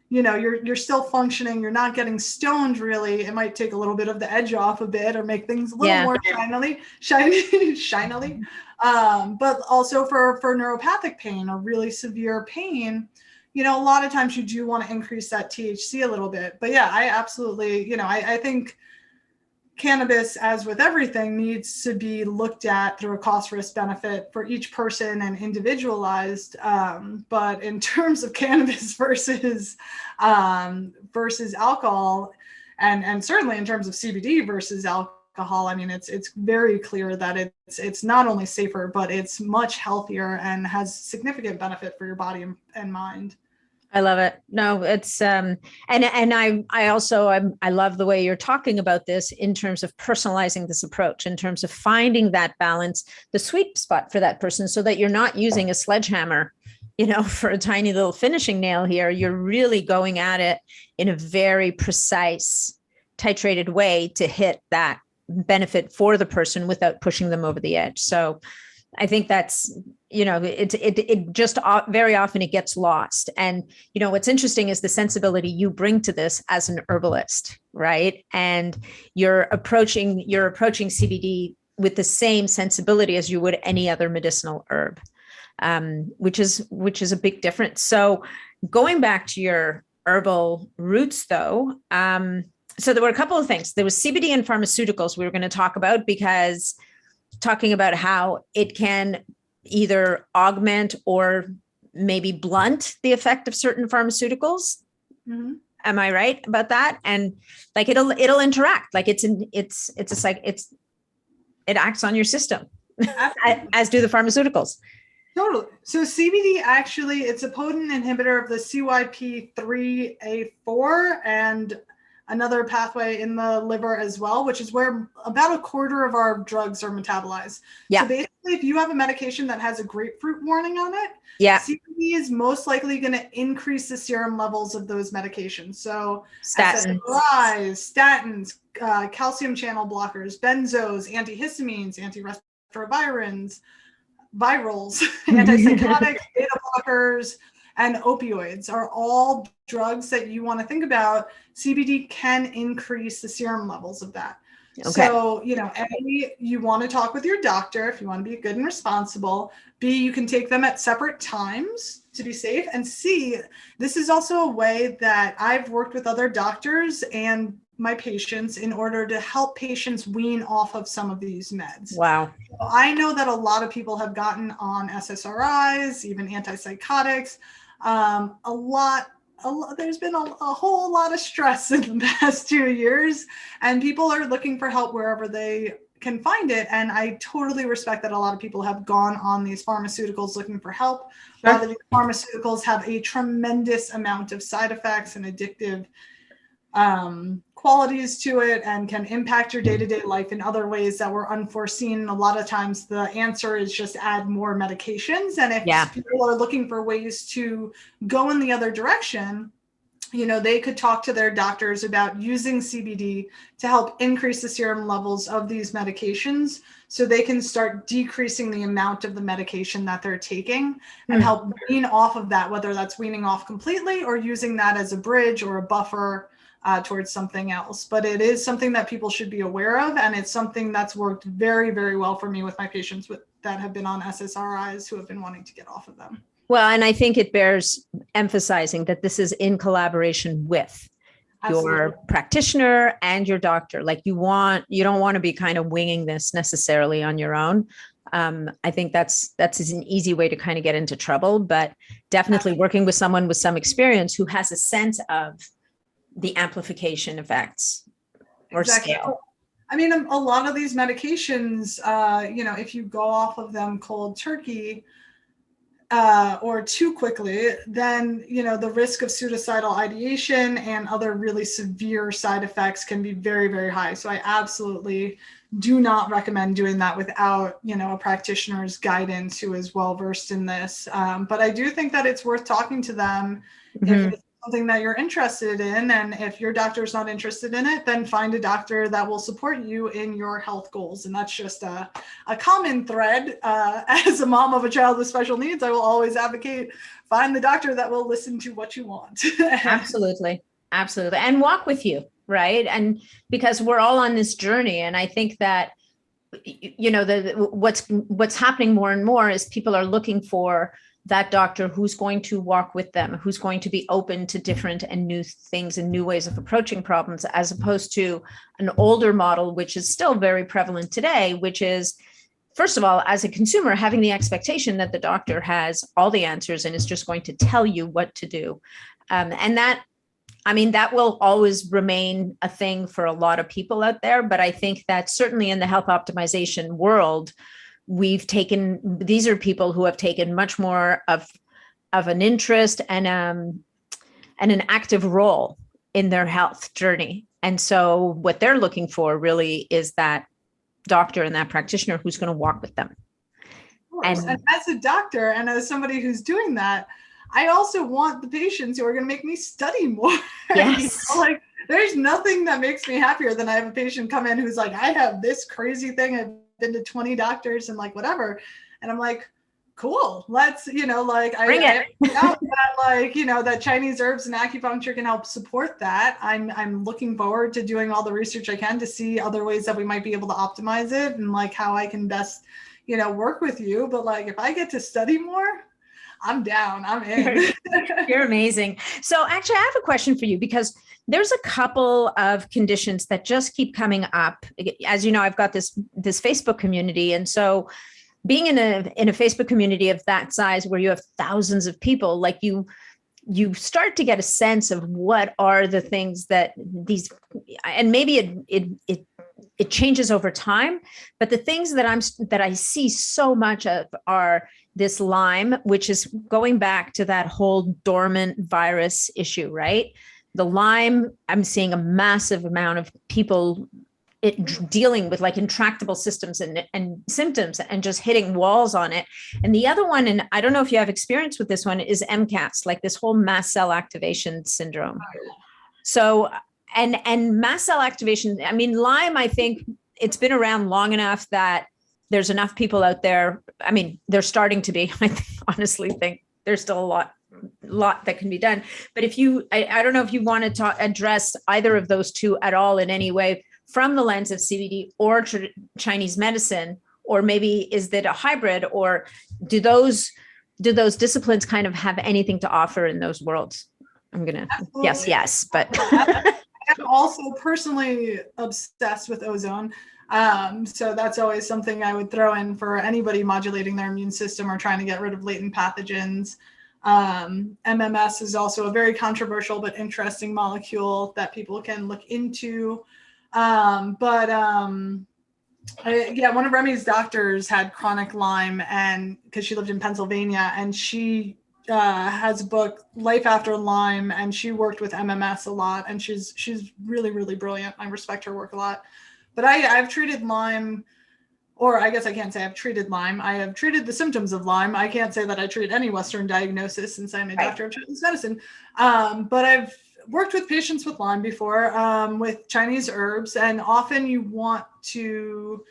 you're still functioning. You're not getting stoned really. It might take a little bit of the edge off a bit or make things a little more shinily. But also for neuropathic pain or really severe pain, a lot of times you do want to increase that THC a little bit. But yeah, I absolutely, I think cannabis, as with everything, needs to be looked at through a cost risk benefit for each person and individualized. But in terms of cannabis versus alcohol, and certainly in terms of CBD versus alcohol, I mean, it's very clear that it's not only safer, but it's much healthier and has significant benefit for your body and mind. I love it. No, it's and I also I love the way you're talking about this in terms of personalizing this approach, in terms of finding that balance, the sweet spot for that person, so that you're not using a sledgehammer, for a tiny little finishing nail here. You're really going at it in a very precise, titrated way to hit that benefit for the person without pushing them over the edge. So I think that's, it just very often it gets lost. And, what's interesting is the sensibility you bring to this as an herbalist, right? And you're approaching CBD with the same sensibility as you would any other medicinal herb, which is a big difference. So going back to your herbal roots though, so there were a couple of things. There was CBD and pharmaceuticals we were going to talk about, because talking about how it can either augment or maybe blunt the effect of certain pharmaceuticals. Mm-hmm. Am I right about that? And like it'll interact, like it acts on your system as do the pharmaceuticals. Totally. So CBD actually, it's a potent inhibitor of the CYP3A4 and another pathway in the liver as well, which is where about a quarter of our drugs are metabolized. Yeah. So basically, if you have a medication that has a grapefruit warning on it, CBD is most likely going to increase the serum levels of those medications. So statins, calcium channel blockers, benzos, antihistamines, antiretrovirals, antipsychotics, beta blockers, and opioids are all drugs that you want to think about. CBD can increase the serum levels of that. Okay. So, A, you want to talk with your doctor if you want to be good and responsible. B, you can take them at separate times to be safe. And C, this is also a way that I've worked with other doctors and my patients in order to help patients wean off of some of these meds. Wow. So I know that a lot of people have gotten on SSRIs, even antipsychotics. There's been a whole lot of stress in the past 2 years, and people are looking for help wherever they can find it. And I totally respect that a lot of people have gone on these pharmaceuticals looking for help. A lot of these pharmaceuticals have a tremendous amount of side effects and addictive qualities to it, and can impact your day-to-day life in other ways that were unforeseen. A lot of times the answer is just add more medications. And if people are looking for ways to go in the other direction, they could talk to their doctors about using CBD to help increase the serum levels of these medications, so they can start decreasing the amount of the medication that they're taking and help wean off of that, whether that's weaning off completely or using that as a bridge or a buffer towards something else. But it is something that people should be aware of, and it's something that's worked very, very well for me with my patients that have been on SSRIs who have been wanting to get off of them. Well, and I think it bears emphasizing that this is in collaboration with your practitioner and your doctor. Like you don't want to be kind of winging this necessarily on your own. I think that's an easy way to kind of get into trouble, but definitely working with someone with some experience who has a sense of the amplification effects or scale. I mean, a lot of these medications, if you go off of them cold turkey, or too quickly, then, the risk of suicidal ideation and other really severe side effects can be very, very high. So I absolutely do not recommend doing that without, a practitioner's guidance who is well-versed in this. But I do think that it's worth talking to them if it's something that you're interested in. And if your doctor is not interested in it, then find a doctor that will support you in your health goals. And that's just a common thread. As a mom of a child with special needs, I will always advocate, find the doctor that will listen to what you want. Absolutely. Absolutely. And walk with you. Right. And because we're all on this journey. And I think that, what's happening more and more is people are looking for that doctor who's going to walk with them, who's going to be open to different and new things and new ways of approaching problems, as opposed to an older model, which is still very prevalent today, which is, first of all, as a consumer, having the expectation that the doctor has all the answers and is just going to tell you what to do. And that will always remain a thing for a lot of people out there. But I think that certainly in the health optimization world, these are people who have taken much more of an interest and an active role in their health journey. And so what they're looking for really is that doctor and that practitioner who's going to walk with them. And as a doctor and as somebody who's doing that, I also want the patients who are going to make me study more. Yes. Like, there's nothing that makes me happier than I have a patient come in who's like, I have this crazy thing. I've been to 20 doctors and like whatever. And I'm like, cool. Let's, Bring it. That Chinese herbs and acupuncture can help support that. I'm looking forward to doing all the research I can to see other ways that we might be able to optimize it and like how I can best, work with you. But like, if I get to study more, I'm down. I'm in. You're amazing. So actually, I have a question for you, because there's a couple of conditions that just keep coming up. As you know, I've got this Facebook community. And so being in a Facebook community of that size, where you have thousands of people, like you start to get a sense of what are the things that these, and maybe it changes over time, but the things that I see so much of are this Lyme, which is going back to that whole dormant virus issue, right? The Lyme, I'm seeing a massive amount of people dealing with like intractable systems and symptoms and just hitting walls on it. And the other one, and I don't know if you have experience with this one, is MCAS, like this whole mast cell activation syndrome. So, and mast cell activation, Lyme, I think it's been around long enough that there's enough people out there. They're starting to be. I honestly think there's still a lot that can be done. But I don't know if you want to address either of those two at all in any way from the lens of CBD or Chinese medicine, or maybe is that a hybrid, or do those disciplines kind of have anything to offer in those worlds? I'm gonna yes, but I'm also personally obsessed with ozone. So that's always something I would throw in for anybody modulating their immune system or trying to get rid of latent pathogens. MMS is also a very controversial but interesting molecule that people can look into. One of Remy's doctors had chronic Lyme, and because she lived in Pennsylvania, and she has a book, Life After Lyme, and she worked with MMS a lot, and she's really, really brilliant. I respect her work a lot. But I've treated Lyme, or I guess I can't say I've treated Lyme. I have treated the symptoms of Lyme. I can't say that I treat any Western diagnosis since I'm a doctor of Chinese medicine. But I've worked with patients with Lyme before, with Chinese herbs, and often you want to,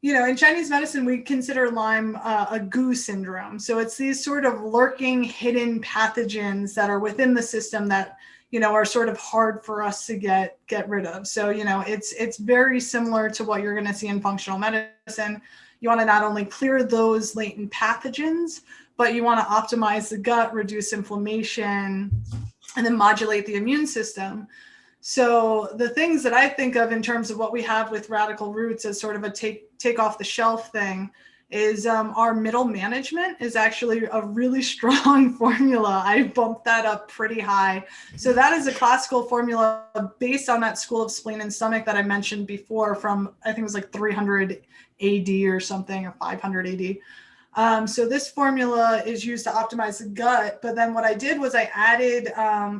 in Chinese medicine, we consider Lyme a goo syndrome. So it's these sort of lurking, hidden pathogens that are within the system that, are sort of hard for us to get rid of. So, it's very similar to what you're going to see in functional medicine. You want to not only clear those latent pathogens, but you want to optimize the gut, reduce inflammation, and then modulate the immune system. So the things that I think of in terms of what we have with Radical Roots as sort of a take off the shelf thing is our middle management is actually a really strong formula. I bumped that up pretty high. So that is a classical formula based on that school of spleen and stomach that I mentioned before from, I think it was like 300 AD or something, or 500 AD. So this formula is used to optimize the gut. But then what I did was I added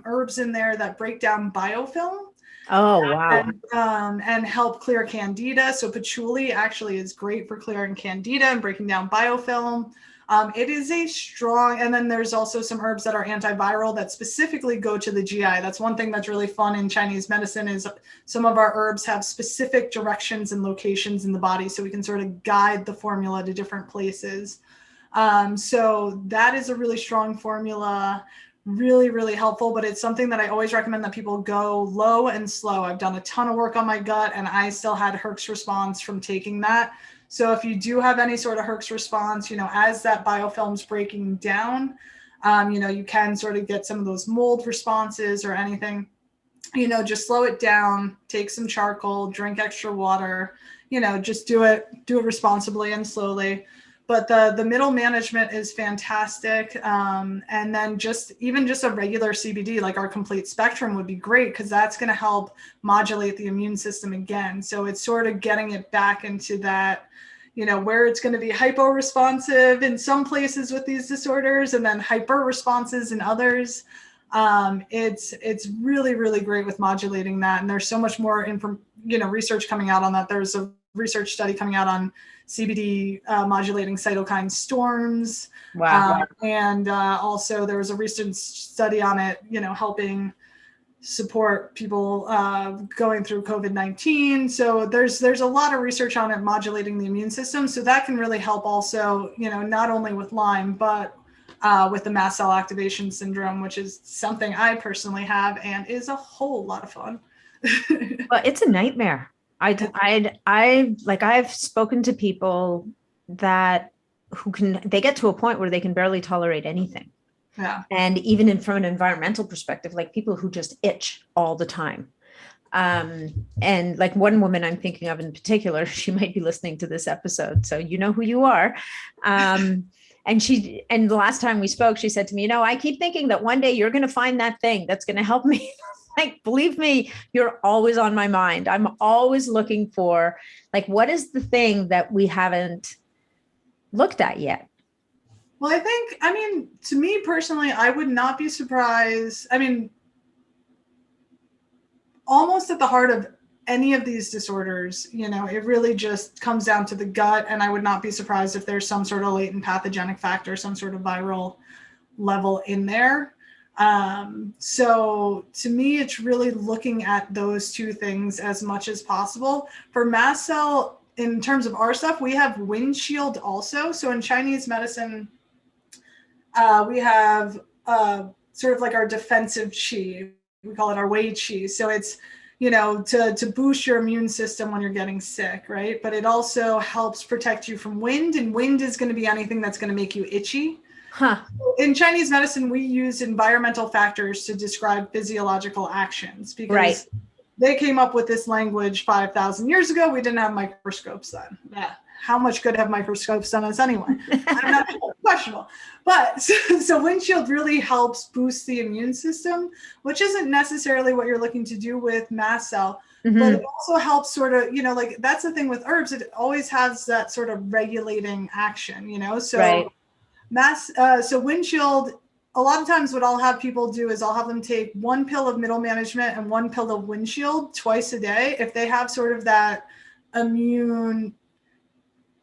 herbs in there that break down biofilm. Oh, wow. And help clear candida. So patchouli actually is great for clearing candida and breaking down biofilm. It is a strong, and then there's also some herbs that are antiviral that specifically go to the GI. That's one thing that's really fun in Chinese medicine is some of our herbs have specific directions and locations in the body, so we can sort of guide the formula to different places. So that is a really strong formula, really, really helpful, but it's something that I always recommend that people go low and slow. I've done a ton of work on my gut and I still had Herx response from taking that. So if you do have any sort of Herx response, as that biofilm's breaking down, you can sort of get some of those mold responses or anything, just slow it down, take some charcoal, drink extra water, just do it responsibly and slowly. But the middle management is fantastic. And then just a regular CBD, like our complete spectrum would be great because that's going to help modulate the immune system again. So it's sort of getting it back into that, where it's going to be hypo-responsive in some places with these disorders and then hyper-responses in others. It's really, really great with modulating that. And there's so much more research coming out on that. There's a research study coming out on CBD modulating cytokine storms. Wow. And also there was a recent study on it, helping support people going through COVID-19. So there's a lot of research on it modulating the immune system. So that can really help also, not only with Lyme, but with the mast cell activation syndrome, which is something I personally have and is a whole lot of fun. Well, it's a nightmare. I've spoken to people they get to a point where they can barely tolerate anything. Yeah. And even from an environmental perspective, like people who just itch all the time. And like one woman I'm thinking of in particular, she might be listening to this episode, so you know who you are. And the last time we spoke, she said to me, I keep thinking that one day you're going to find that thing that's going to help me. Like, believe me, you're always on my mind. I'm always looking for, like, what is the thing that we haven't looked at yet? Well, to me personally, I would not be surprised. Almost at the heart of any of these disorders, it really just comes down to the gut. And I would not be surprised if there's some sort of latent pathogenic factor, some sort of viral level in there. So to me, it's really looking at those two things as much as possible. For mast cell, in terms of our stuff, we have windshield also. So in Chinese medicine, we have sort of like our defensive qi. We call it our wei qi. So it's, to boost your immune system when you're getting sick, right? But it also helps protect you from wind, and wind is going to be anything that's going to make you itchy. Huh. In Chinese medicine, we use environmental factors to describe physiological actions because they came up with this language 5,000 years ago. We didn't have microscopes then. Yeah. How much good have microscopes done us anyway? I'm not sure. Questionable. But so windshield really helps boost the immune system, which isn't necessarily what you're looking to do with mast cell. Mm-hmm. But it also helps sort of, that's the thing with herbs. It always has that sort of regulating action, So right. So windshield, a lot of times what I'll have people do is I'll have them take one pill of middle management and one pill of windshield twice a day if they have sort of that immune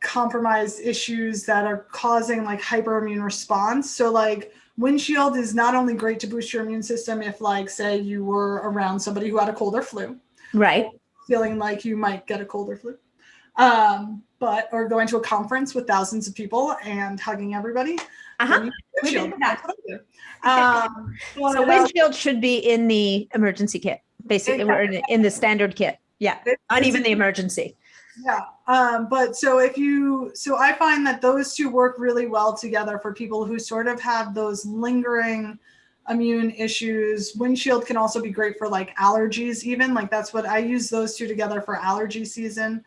compromised issues that are causing like hyperimmune response. So like windshield is not only great to boost your immune system if, like, say you were around somebody who had a cold or flu, right? Feeling like you might get a cold or flu, or going to a conference with thousands of people and hugging everybody. Windshield. So windshield should be in the emergency kit, basically, or in the standard kit. Yeah, not even the emergency. Yeah. But so I find that those two work really well together for people who sort of have those lingering immune issues. Windshield can also be great for like allergies, even like that's what I use those two together for allergy season.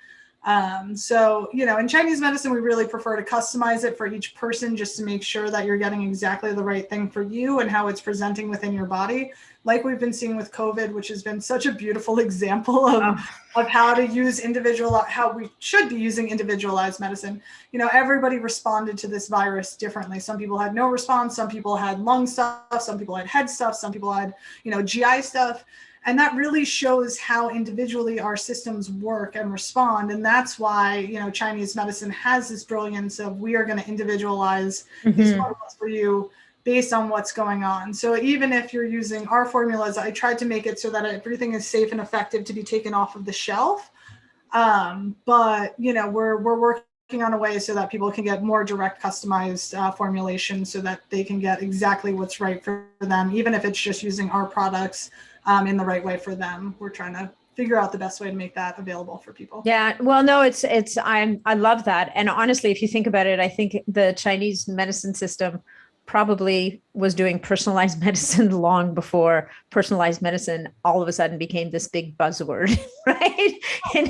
So, in Chinese medicine, we really prefer to customize it for each person just to make sure that you're getting exactly the right thing for you and how it's presenting within your body. Like we've been seeing with COVID, which has been such a beautiful example of how to use how we should be using individualized medicine. Everybody responded to this virus differently. Some people had no response. Some people had lung stuff. Some people had head stuff. Some people had, GI stuff. And that really shows how individually our systems work and respond. And that's why, Chinese medicine has this brilliance of we are going to individualize these formulas for you based on what's going on. So even if you're using our formulas, I tried to make it so that everything is safe and effective to be taken off of the shelf. But, we're working on a way so that people can get more direct customized formulation so that they can get exactly what's right for them, even if it's just using our products in the right way for them. We're trying to figure out the best way to make that available for people. Yeah. Well, no, I love that. And honestly, if you think about it, I think the Chinese medicine system probably was doing personalized medicine long before personalized medicine all of a sudden became this big buzzword, right? In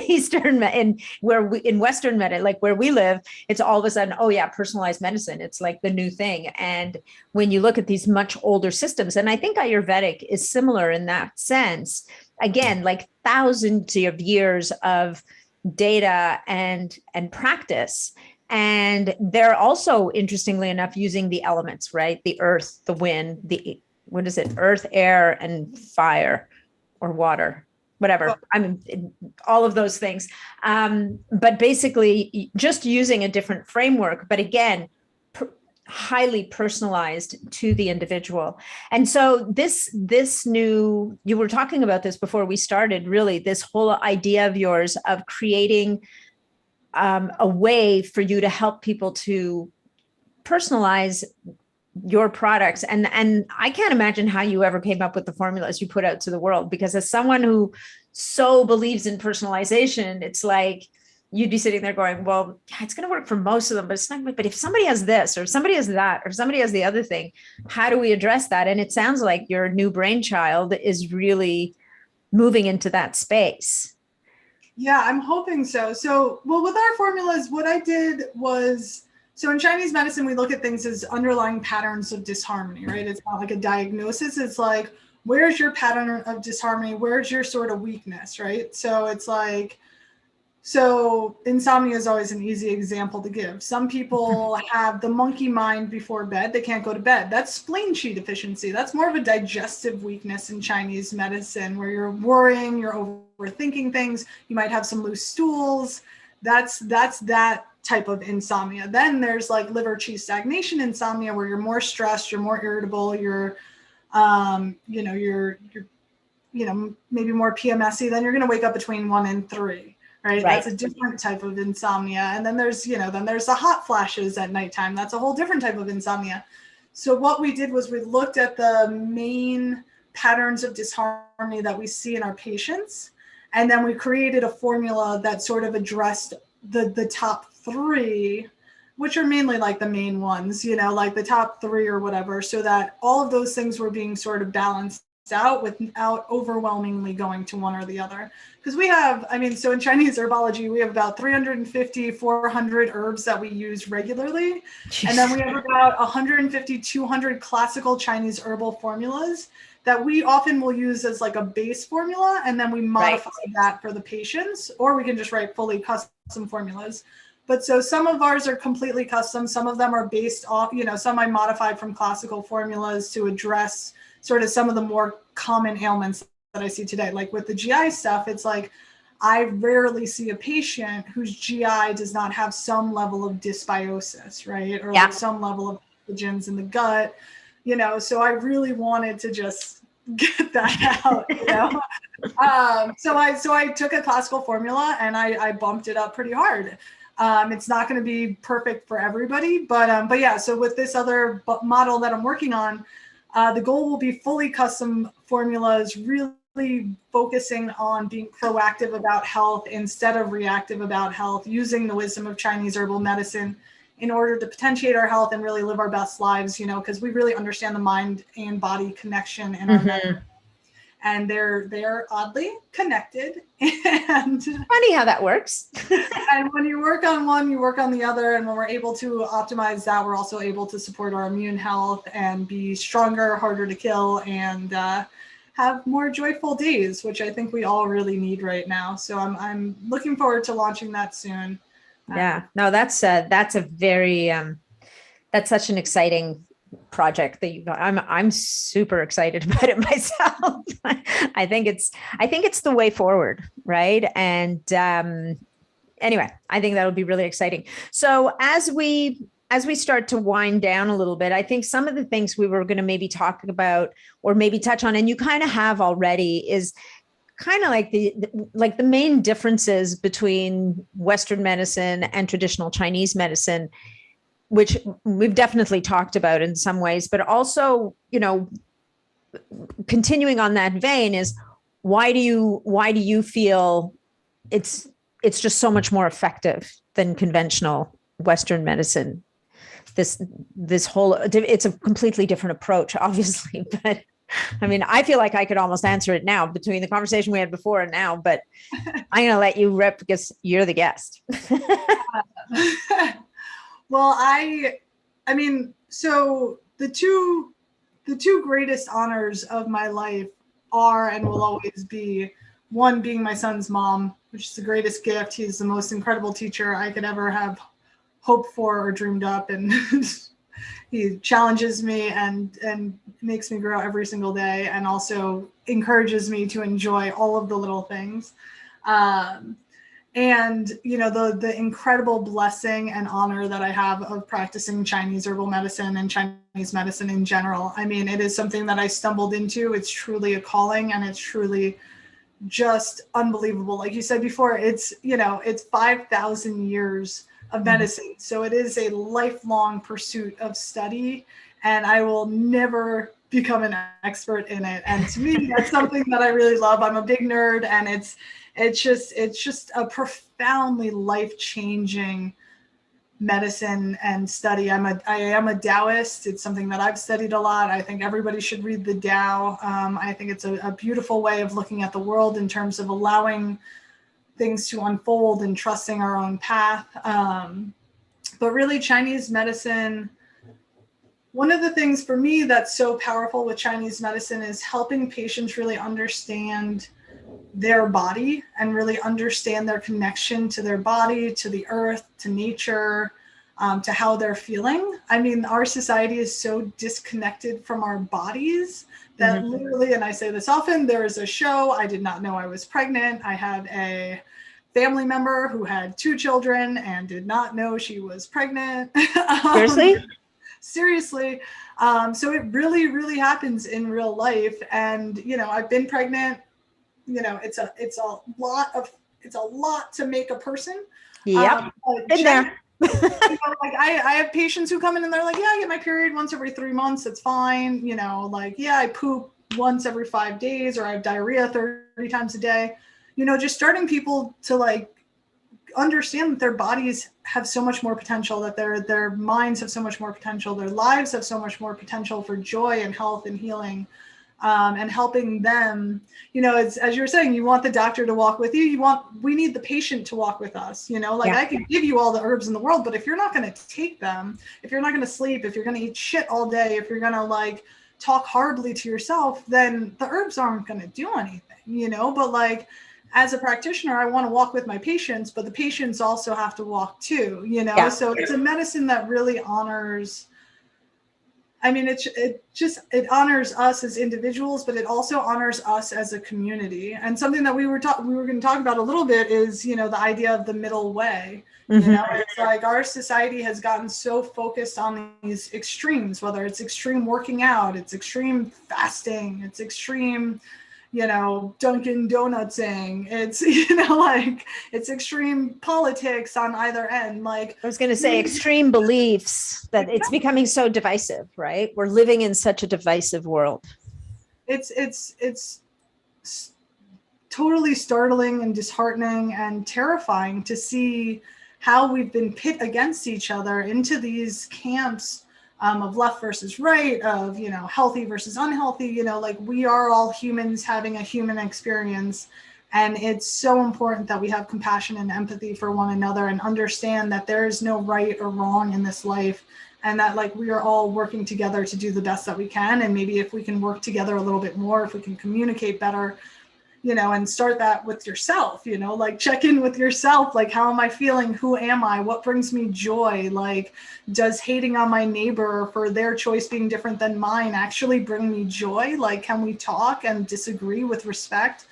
Western medicine, like where we live, it's all of a sudden, oh yeah, personalized medicine. It's like the new thing. And when you look at these much older systems, and I think Ayurvedic is similar in that sense, again, like thousands of years of data and practice. And they're also, interestingly enough, using the elements, right? The earth, the wind, earth, air, and fire or water, whatever. I mean, all of those things. But basically just using a different framework, but again, highly personalized to the individual. And so this new, you were talking about this before we started, really, this whole idea of yours of creating a way for you to help people to personalize your products. And I can't imagine how you ever came up with the formulas you put out to the world, because as someone who so believes in personalization, it's like you'd be sitting there going, well, yeah, it's going to work for most of them, but it's not. But if somebody has this, or somebody has that, or somebody has the other thing, how do we address that? And it sounds like your new brainchild is really moving into that space. Yeah, I'm hoping so. So, well, with our formulas, what I did was, so in Chinese medicine, we look at things as underlying patterns of disharmony, right? It's not like a diagnosis. It's like, where's your pattern of disharmony? Where's your sort of weakness, right? So it's like, so insomnia is always an easy example to give. Some people have the monkey mind before bed. They can't go to bed. That's spleen Qi deficiency. That's more of a digestive weakness in Chinese medicine, where you're worrying, you're overthinking things. You might have some loose stools. That's that type of insomnia. Then there's like liver Qi stagnation insomnia, where you're more stressed, you're more irritable, you're maybe more PMSy. Then you're going to wake up between 1 and 3. Right. That's a different type of insomnia. And then there's the hot flashes at nighttime. That's a whole different type of insomnia. So what we did was we looked at the main patterns of disharmony that we see in our patients. And then we created a formula that sort of addressed the top 3, which are mainly like the main ones, like the top 3 or whatever, so that all of those things were being sort of balanced out without overwhelmingly going to one or the other. Because we have, so in Chinese herbology, we have about 350, 400 herbs that we use regularly. Jeez. And then we have about 150, 200 classical Chinese herbal formulas that we often will use as like a base formula. And then we modify that for the patients, or we can just write fully custom formulas. But so some of ours are completely custom. Some of them are based off, some I modified from classical formulas to address sort of some of the more common ailments that I see today. Like with the GI stuff, it's like, I rarely see a patient whose GI does not have some level of dysbiosis, right? Or like some level of pathogens in the gut, so I really wanted to just get that out, So I took a classical formula and I bumped it up pretty hard. It's not going to be perfect for everybody, but yeah, so with this other model that I'm working on, the goal will be fully custom formulas, really focusing on being proactive about health instead of reactive about health, using the wisdom of Chinese herbal medicine in order to potentiate our health and really live our best lives, because we really understand the mind and body connection in our medicine. and they're oddly connected. And funny how that works. and when you work on one, you work on the other. And when we're able to optimize that, we're also able to support our immune health and be stronger, harder to kill, and have more joyful days, which I think we all really need right now. So I'm looking forward to launching that soon. Yeah, no, that's a very that's such an exciting project that you got. I'm super excited about it myself. I think it's the way forward, right? And anyway, I think that'll be really exciting. So as we start to wind down a little bit, I think some of the things we were going to maybe talk about or maybe touch on, and you kind of have already, is kind of like the main differences between Western medicine and traditional Chinese medicine, which we've definitely talked about in some ways, but also, continuing on that vein, is why do you feel it's just so much more effective than conventional Western medicine? This whole, it's a completely different approach, obviously, but I mean, I feel like I could almost answer it now between the conversation we had before and now, but I'm going to let you rip because you're the guest. Well, I mean, so the two greatest honors of my life are and will always be, one, being my son's mom, which is the greatest gift. He's the most incredible teacher I could ever have hoped for or dreamed up, and he challenges me and makes me grow every single day, and also encourages me to enjoy all of the little things. And the incredible blessing and honor that I have of practicing Chinese herbal medicine and Chinese medicine in general. I mean, it is something that I stumbled into. It's truly a calling, and it's truly just unbelievable. Like you said before, it's 5,000 years of medicine. So it is a lifelong pursuit of study, and I will never become an expert in it. And to me, that's something that I really love. I'm a big nerd, and it's just a profoundly life-changing medicine and study. I am a Taoist. It's something that I've studied a lot. I think everybody should read the Tao. I think it's a beautiful way of looking at the world in terms of allowing things to unfold and trusting our own path. But really, Chinese medicine, one of the things for me that's so powerful with Chinese medicine is helping patients really understand their body and really understand their connection to their body, to the earth, to nature, to how they're feeling. I mean, our society is so disconnected from our bodies that literally, and I say this often, there is a show, I did not know I was pregnant. I have a family member who had 2 children and did not know she was pregnant. Seriously. So it really, really happens in real life. And, I've been pregnant. It's a lot to make a person. Yep. Been there. Like I have patients who come in and they're like, yeah, I get my period once every 3 months. It's fine. I poop once every 5 days, or I have diarrhea 30 times a day. Just starting people to understand that their bodies have so much more potential, that their minds have so much more potential, their lives have so much more potential for joy and health and healing. And helping them, it's, as you were saying, you want the doctor to walk with you. We need the patient to walk with us, I can give you all the herbs in the world, but if you're not going to take them, if you're not going to sleep, if you're going to eat shit all day, if you're going to talk horribly to yourself, then the herbs aren't going to do anything, but as a practitioner, I want to walk with my patients, but the patients also have to walk too, So it's a medicine that really honors, it honors us as individuals, but it also honors us as a community. And something that we were going to talk about a little bit is, the idea of the middle way. It's like our society has gotten so focused on these extremes, whether it's extreme working out, it's extreme fasting, it's extreme, Dunkin' Donutsing, it's, it's extreme politics on either end. I was going to say extreme beliefs, that it's becoming so divisive, right? We're living in such a divisive world. It's totally startling and disheartening and terrifying to see how we've been pit against each other into these camps of left versus right, of, healthy versus unhealthy, like we are all humans having a human experience. And it's so important that we have compassion and empathy for one another and understand that there is no right or wrong in this life. And that like we are all working together to do the best that we can. And maybe if we can work together a little bit more, if we can communicate better, and start that with yourself, like check in with yourself. Like, how am I feeling? Who am I? What brings me joy? Like, does hating on my neighbor for their choice being different than mine actually bring me joy? Like, can we talk and disagree with respect?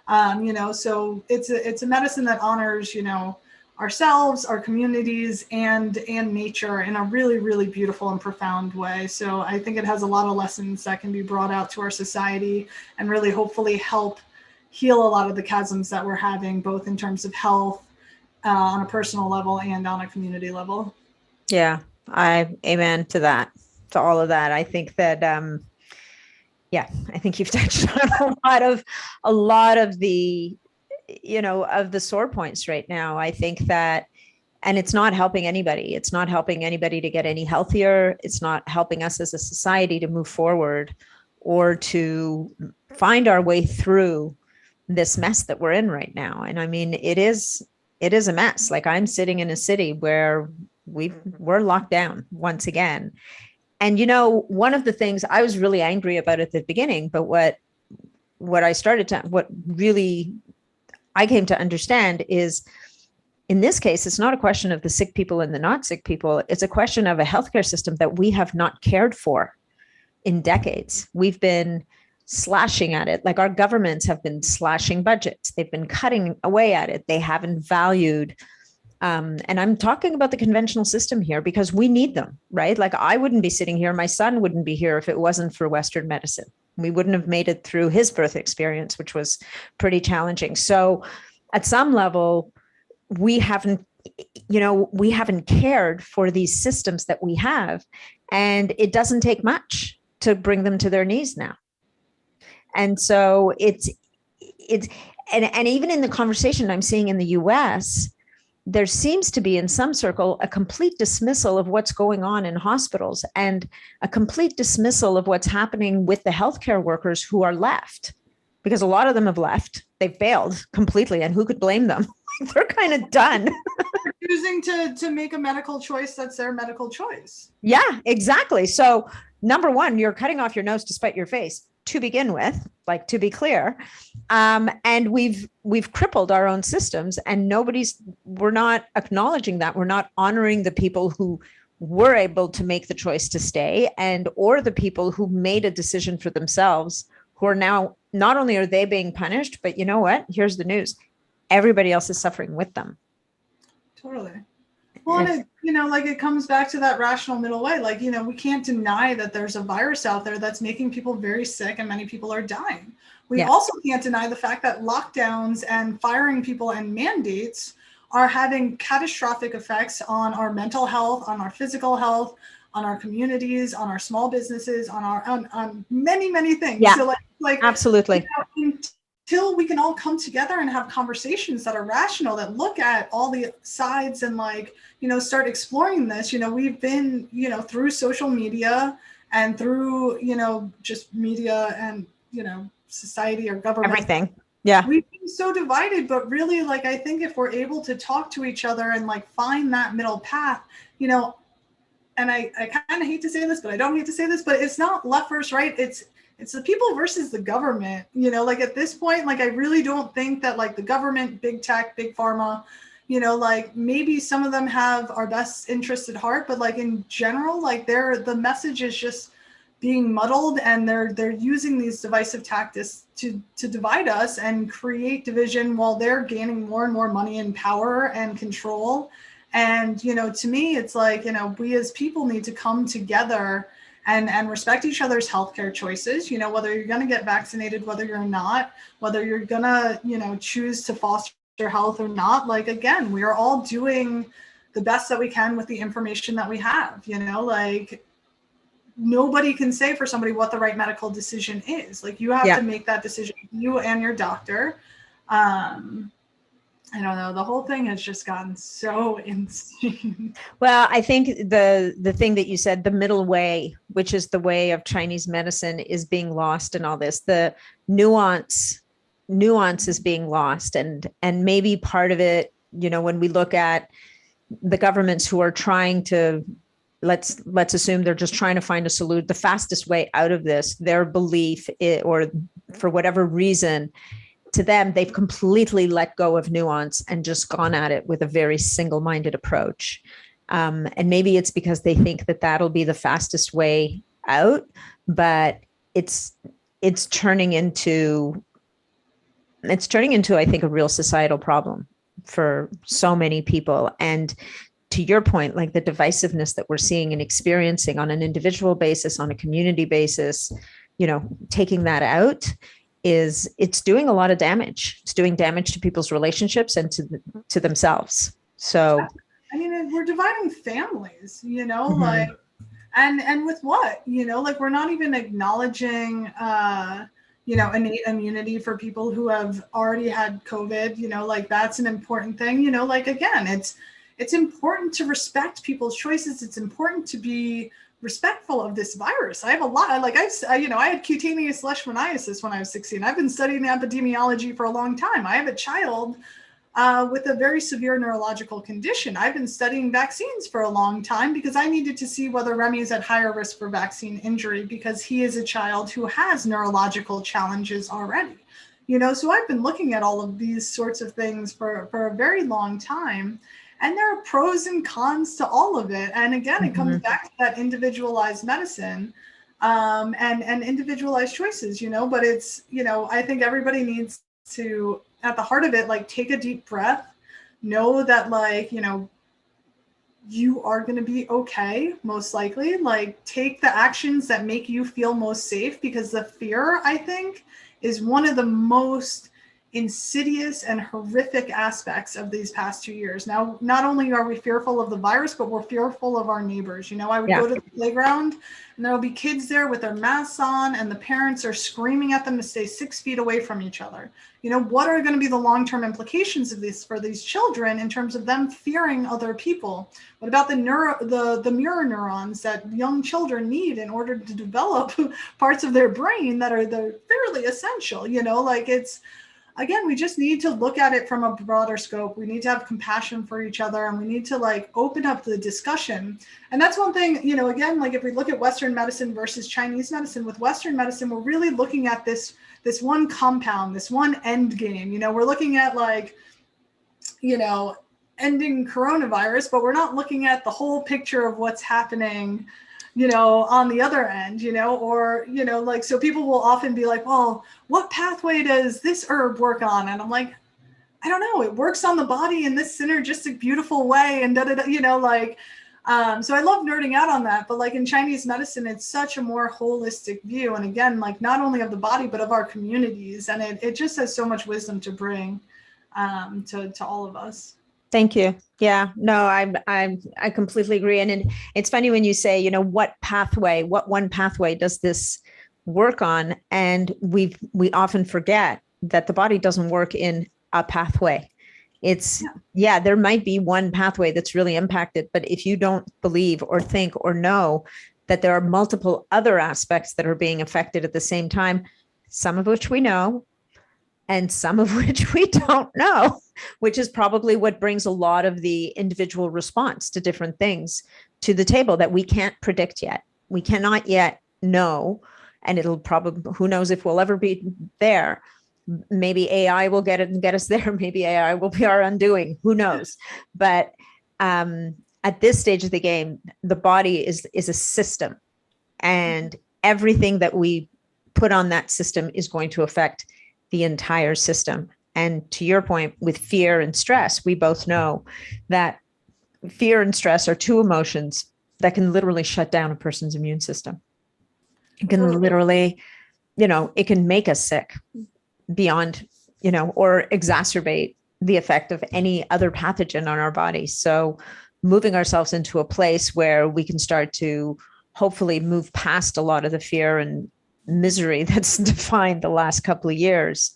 So it's a medicine that honors, ourselves, our communities, and nature in a really, really beautiful and profound way. So I think it has a lot of lessons that can be brought out to our society and really hopefully help heal a lot of the chasms that we're having, both in terms of health on a personal level and on a community level. Yeah, I amen to that, to all of that. I think that, I think you've touched on a lot of the, of the sore points right now. I think that, and it's not helping anybody. It's not helping anybody to get any healthier. It's not helping us as a society to move forward or to find our way through this mess that we're in right now. And I mean, it is a mess. Like, I'm sitting in a city where we're locked down once again. And, one of the things I was really angry about at the beginning, but what really I came to understand is, in this case, it's not a question of the sick people and the not sick people. It's a question of a healthcare system that we have not cared for in decades. We've been slashing at it. Like, our governments have been slashing budgets. They've been cutting away at it. They haven't valued. And I'm talking about the conventional system here because we need them, right? Like, I wouldn't be sitting here. My son wouldn't be here if it wasn't for Western medicine. We wouldn't have made it through his birth experience, which was pretty challenging. So at some level, we haven't cared for these systems that we have. And it doesn't take much to bring them to their knees now. And so it's even in the conversation I'm seeing in the US, there seems to be in some circle a complete dismissal of what's going on in hospitals and a complete dismissal of what's happening with the healthcare workers who are left, because a lot of them have left. They've bailed completely, and who could blame them? They're kind of done. They're choosing to make a medical choice that's their medical choice. Yeah, exactly. So number one, you're cutting off your nose to spite your face to begin with, like, to be clear. And we've crippled our own systems, and we're not acknowledging that. We're not honoring the people who were able to make the choice to stay, or the people who made a decision for themselves, who are now, not only are they being punished, but you know what? Here's the news. Everybody else is suffering with them. Totally. Well, and it comes back to that rational middle way. Like, we can't deny that there's a virus out there that's making people very sick and many people are dying. We also can't deny the fact that lockdowns and firing people and mandates are having catastrophic effects on our mental health, on our physical health, on our communities, on our small businesses, on many, many things. Yeah, so like absolutely. Until we can all come together and have conversations that are rational, that look at all the sides and start exploring this. We've been, through social media and through, just media and, society or government. Everything. Yeah. We've been so divided, but really, I think if we're able to talk to each other and find that middle path, and I kind of hate to say this, but I don't hate to say this, but it's not left versus right. It's the people versus the government, at this point, I really don't think that the government, big tech, big pharma, maybe some of them have our best interests at heart, but in general, the message is just being muddled, and they're using these divisive tactics to divide us and create division while they're gaining more and more money and power and control. And, to me, it's we as people need to come together and respect each other's healthcare choices, whether you're going to get vaccinated, whether you're not, whether you're going to, choose to foster health or not. Again, we are all doing the best that we can with the information that we have, nobody can say for somebody what the right medical decision is. You have to make that decision, you and your doctor. I don't know. The whole thing has just gotten so insane. Well, I think the thing that you said, the middle way, which is the way of Chinese medicine, is being lost in all this. The nuance is being lost, and maybe part of it, when we look at the governments who are trying to, let's assume they're just trying to find a solution, the fastest way out of this, their belief, or for whatever reason, to them, they've completely let go of nuance and just gone at it with a very single-minded approach. And maybe it's because they think that that'll be the fastest way out, but it's turning into, I think, a real societal problem for so many people. And to your point, like the divisiveness that we're seeing and experiencing on an individual basis, on a community basis, taking that out, it's doing a lot of damage. It's doing damage to people's relationships and to themselves. So, I mean, we're dividing families, like, and with what, like we're not even acknowledging, innate immunity for people who have already had COVID, like that's an important thing, like, again, it's important to respect people's choices. It's important to be respectful of this virus. I have a lot, I had cutaneous leishmaniasis when I was 16. I've been studying epidemiology for a long time. I have a child with a very severe neurological condition. I've been studying vaccines for a long time because I needed to see whether Remy is at higher risk for vaccine injury because he is a child who has neurological challenges already. So I've been looking at all of these sorts of things for a very long time. And there are pros and cons to all of it. And again, it comes back to that individualized medicine and individualized choices, but it's, I think everybody needs to, at the heart of it, like take a deep breath, know that like, you are going to be okay, most likely, like take the actions that make you feel most safe, because the fear, I think, is one of the most insidious and horrific aspects of these past 2 years. Now, not only are we fearful of the virus, but we're fearful of our neighbors. I would go to the playground and there'll be kids there with their masks on and the parents are screaming at them to stay 6 feet away from each other. What are going to be the long-term implications of this for these children in terms of them fearing other people? What about the mirror neurons that young children need in order to develop parts of their brain that are fairly essential? Again, we just need to look at it from a broader scope. We need to have compassion for each other, and we need to like open up the discussion. And that's one thing, again, like if we look at Western medicine versus Chinese medicine, with Western medicine, we're really looking at this one compound, this one end game. We're looking at like, ending coronavirus, but we're not looking at the whole picture of what's happening on the other end, or, like, so people will often be like, well, what pathway does this herb work on? And I'm like, I don't know. It works on the body in this synergistic, beautiful way. And so I love nerding out on that. But like in Chinese medicine, it's such a more holistic view. And again, like not only of the body, but of our communities. And it just has so much wisdom to bring to all of us. Thank you. Yeah, no, I completely agree. And it's funny when you say, what one pathway does this work on? And we often forget that the body doesn't work in a pathway. There might be one pathway that's really impacted, but if you don't believe or think or know that there are multiple other aspects that are being affected at the same time, some of which we know, and some of which we don't know, which is probably what brings a lot of the individual response to different things to the table that we can't predict yet. We cannot yet know, and it'll probably, who knows if we'll ever be there. Maybe AI will get it and get us there. Maybe AI will be our undoing. Who knows? But at this stage of the game, the body is a system, and everything that we put on that system is going to affect the entire system. And to your point, with fear and stress, we both know that fear and stress are two emotions that can literally shut down a person's immune system. It can literally, it can make us sick beyond, or exacerbate the effect of any other pathogen on our body. So moving ourselves into a place where we can start to hopefully move past a lot of the fear and misery that's defined the last couple of years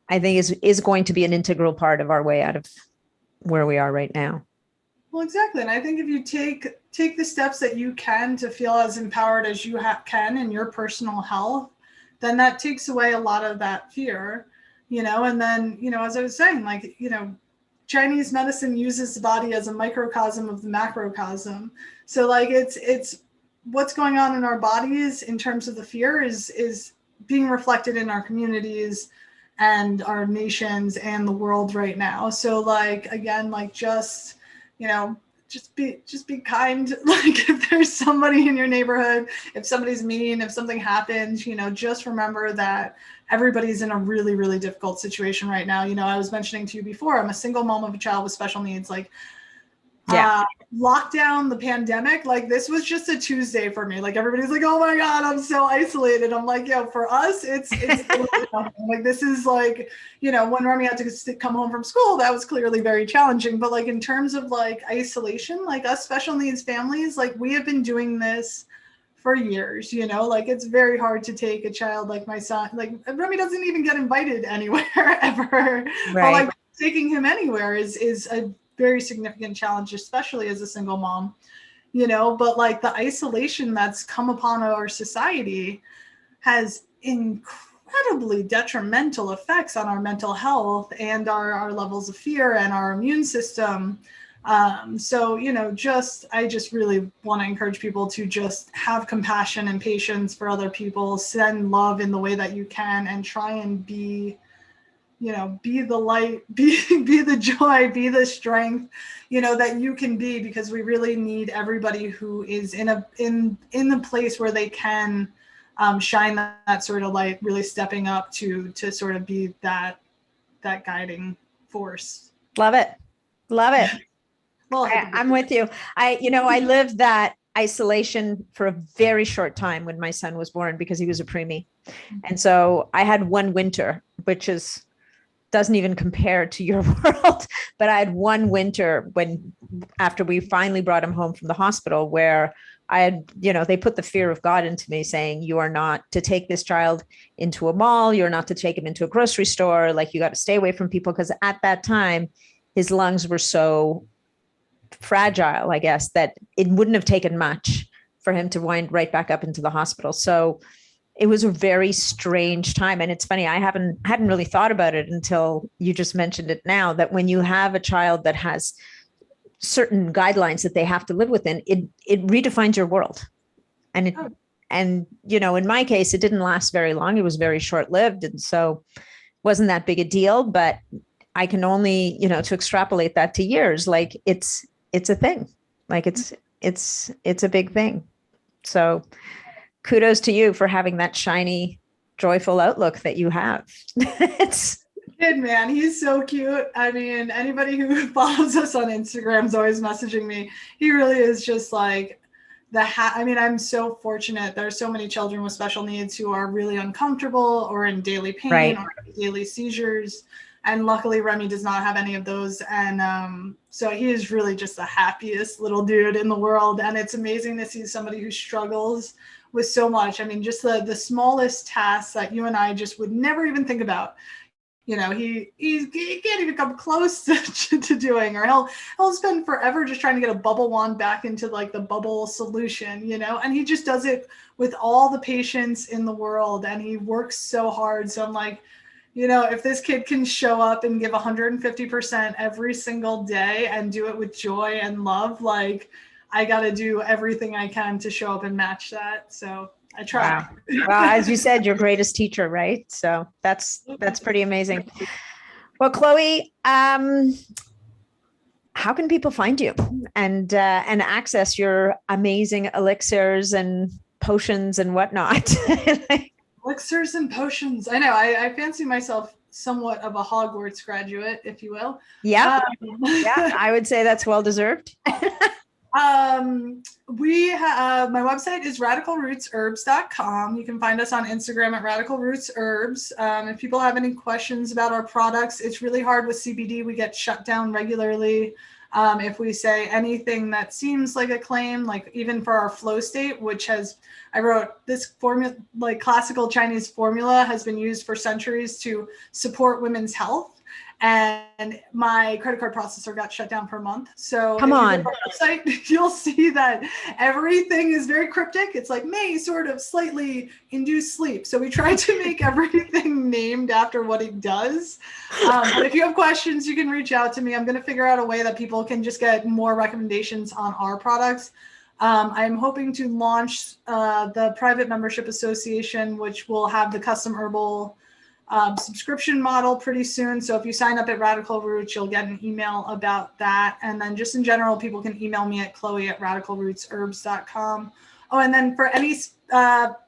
I think is going to be an integral part of our way out of where we are right now. Well, exactly. And I think if you take the steps that you can to feel as empowered as you can in your personal health, then that takes away a lot of that fear, and then, as I was saying, like, Chinese medicine uses the body as a microcosm of the macrocosm. So like it's what's going on in our bodies in terms of the fear is being reflected in our communities and our nations and the world right now. So like, again, like just, just be kind. Like if there's somebody in your neighborhood, if somebody's mean, if something happens, just remember that everybody's in a really, really difficult situation right now. I was mentioning to you before, I'm a single mom of a child with special needs. Like, lockdown, the pandemic, like this was just a Tuesday for me. Like everybody's like, oh my God, I'm so isolated. I'm like, for us, it's like, this is like, when Remy had to come home from school, that was clearly very challenging. But like in terms of like isolation, like us special needs families, like we have been doing this for years, like it's very hard to take a child like my son, like Remy doesn't even get invited anywhere ever. Right. But like taking him anywhere is a very significant challenge, especially as a single mom, but like the isolation that's come upon our society has incredibly detrimental effects on our mental health and our levels of fear and our immune system. So, I just really want to encourage people to just have compassion and patience for other people, send love in the way that you can, and try and be the light, be the joy, be the strength, that you can be, because we really need everybody who is in the place where they can shine that sort of light, really stepping up to sort of be that guiding force. Love it. Well, I'm with you. I lived that isolation for a very short time when my son was born because he was a preemie. And so I had one winter, which doesn't even compare to your world, but I had one winter after we finally brought him home from the hospital, where I had, they put the fear of God into me, saying, you are not to take this child into a mall. You're not to take him into a grocery store. Like, you got to stay away from people. Because at that time, his lungs were so fragile, I guess, that it wouldn't have taken much for him to wind right back up into the hospital. So it was a very strange time. And it's funny, I hadn't really thought about it until you just mentioned it now, that when you have a child that has certain guidelines that they have to live within, it redefines your world. And in my case, it didn't last very long. It was very short-lived. And so it wasn't that big a deal, but I can only, to extrapolate that to years, like it's a thing. Like it's a big thing. So kudos to you for having that shiny, joyful outlook that you have. Kid, man, he's so cute. I mean, anybody who follows us on Instagram is always messaging me. He really is just like I'm so fortunate. There are so many children with special needs who are really uncomfortable or in daily pain or daily seizures. And luckily, Remy does not have any of those. And so he is really just the happiest little dude in the world. And it's amazing to see somebody who struggles with so much. I mean, just the smallest tasks that you and I just would never even think about. He can't even come close to doing, or he'll spend forever just trying to get a bubble wand back into like the bubble solution, and he just does it with all the patience in the world, and he works so hard. So I'm like, if this kid can show up and give 150% every single day and do it with joy and love, like I got to do everything I can to show up and match that. So I try. Wow. Well, as you said, your greatest teacher, right? So that's pretty amazing. Well, Chloe, how can people find you and access your amazing elixirs and potions and whatnot? Elixirs and potions. I know. I fancy myself somewhat of a Hogwarts graduate, if you will. Yeah. Yeah, I would say that's well deserved. My website is radicalrootsherbs.com. You can find us on Instagram at radicalrootsherbs. If people have any questions about our products, it's really hard with CBD. We get shut down regularly. If we say anything that seems like a claim, like even for our flow state, which I wrote this formula, like classical Chinese formula has been used for centuries to support women's health. And my credit card processor got shut down for a month. So Come if you on. go to our website, you'll see that everything is very cryptic. It's like may sort of slightly induce sleep. So we try to make everything named after what it does. But if you have questions, you can reach out to me. I'm going to figure out a way that people can just get more recommendations on our products. I'm hoping to launch the private membership association, which will have the custom herbal subscription model pretty soon. So if you sign up at Radical Roots, you'll get an email about that. And then just in general, people can email me at chloe@radicalrootsherbs.com. Oh, and then for any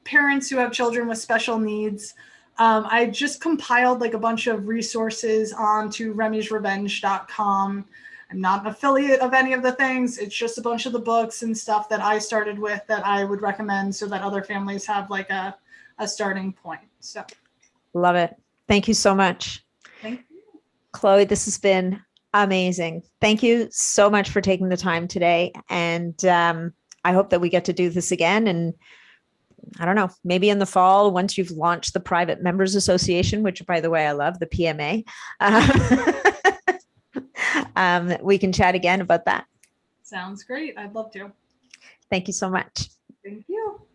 parents who have children with special needs, I just compiled like a bunch of resources onto remy'srevenge.com. I'm not an affiliate of any of the things. It's just a bunch of the books and stuff that I started with that I would recommend so that other families have like a starting point. So. Love it. Thank you so much. Thank you. Chloe, this has been amazing. Thank you so much for taking the time today. And I hope that we get to do this again. And I don't know, maybe in the fall, once you've launched the Private Members Association, which by the way, I love the PMA, we can chat again about that. Sounds great. I'd love to. Thank you so much. Thank you.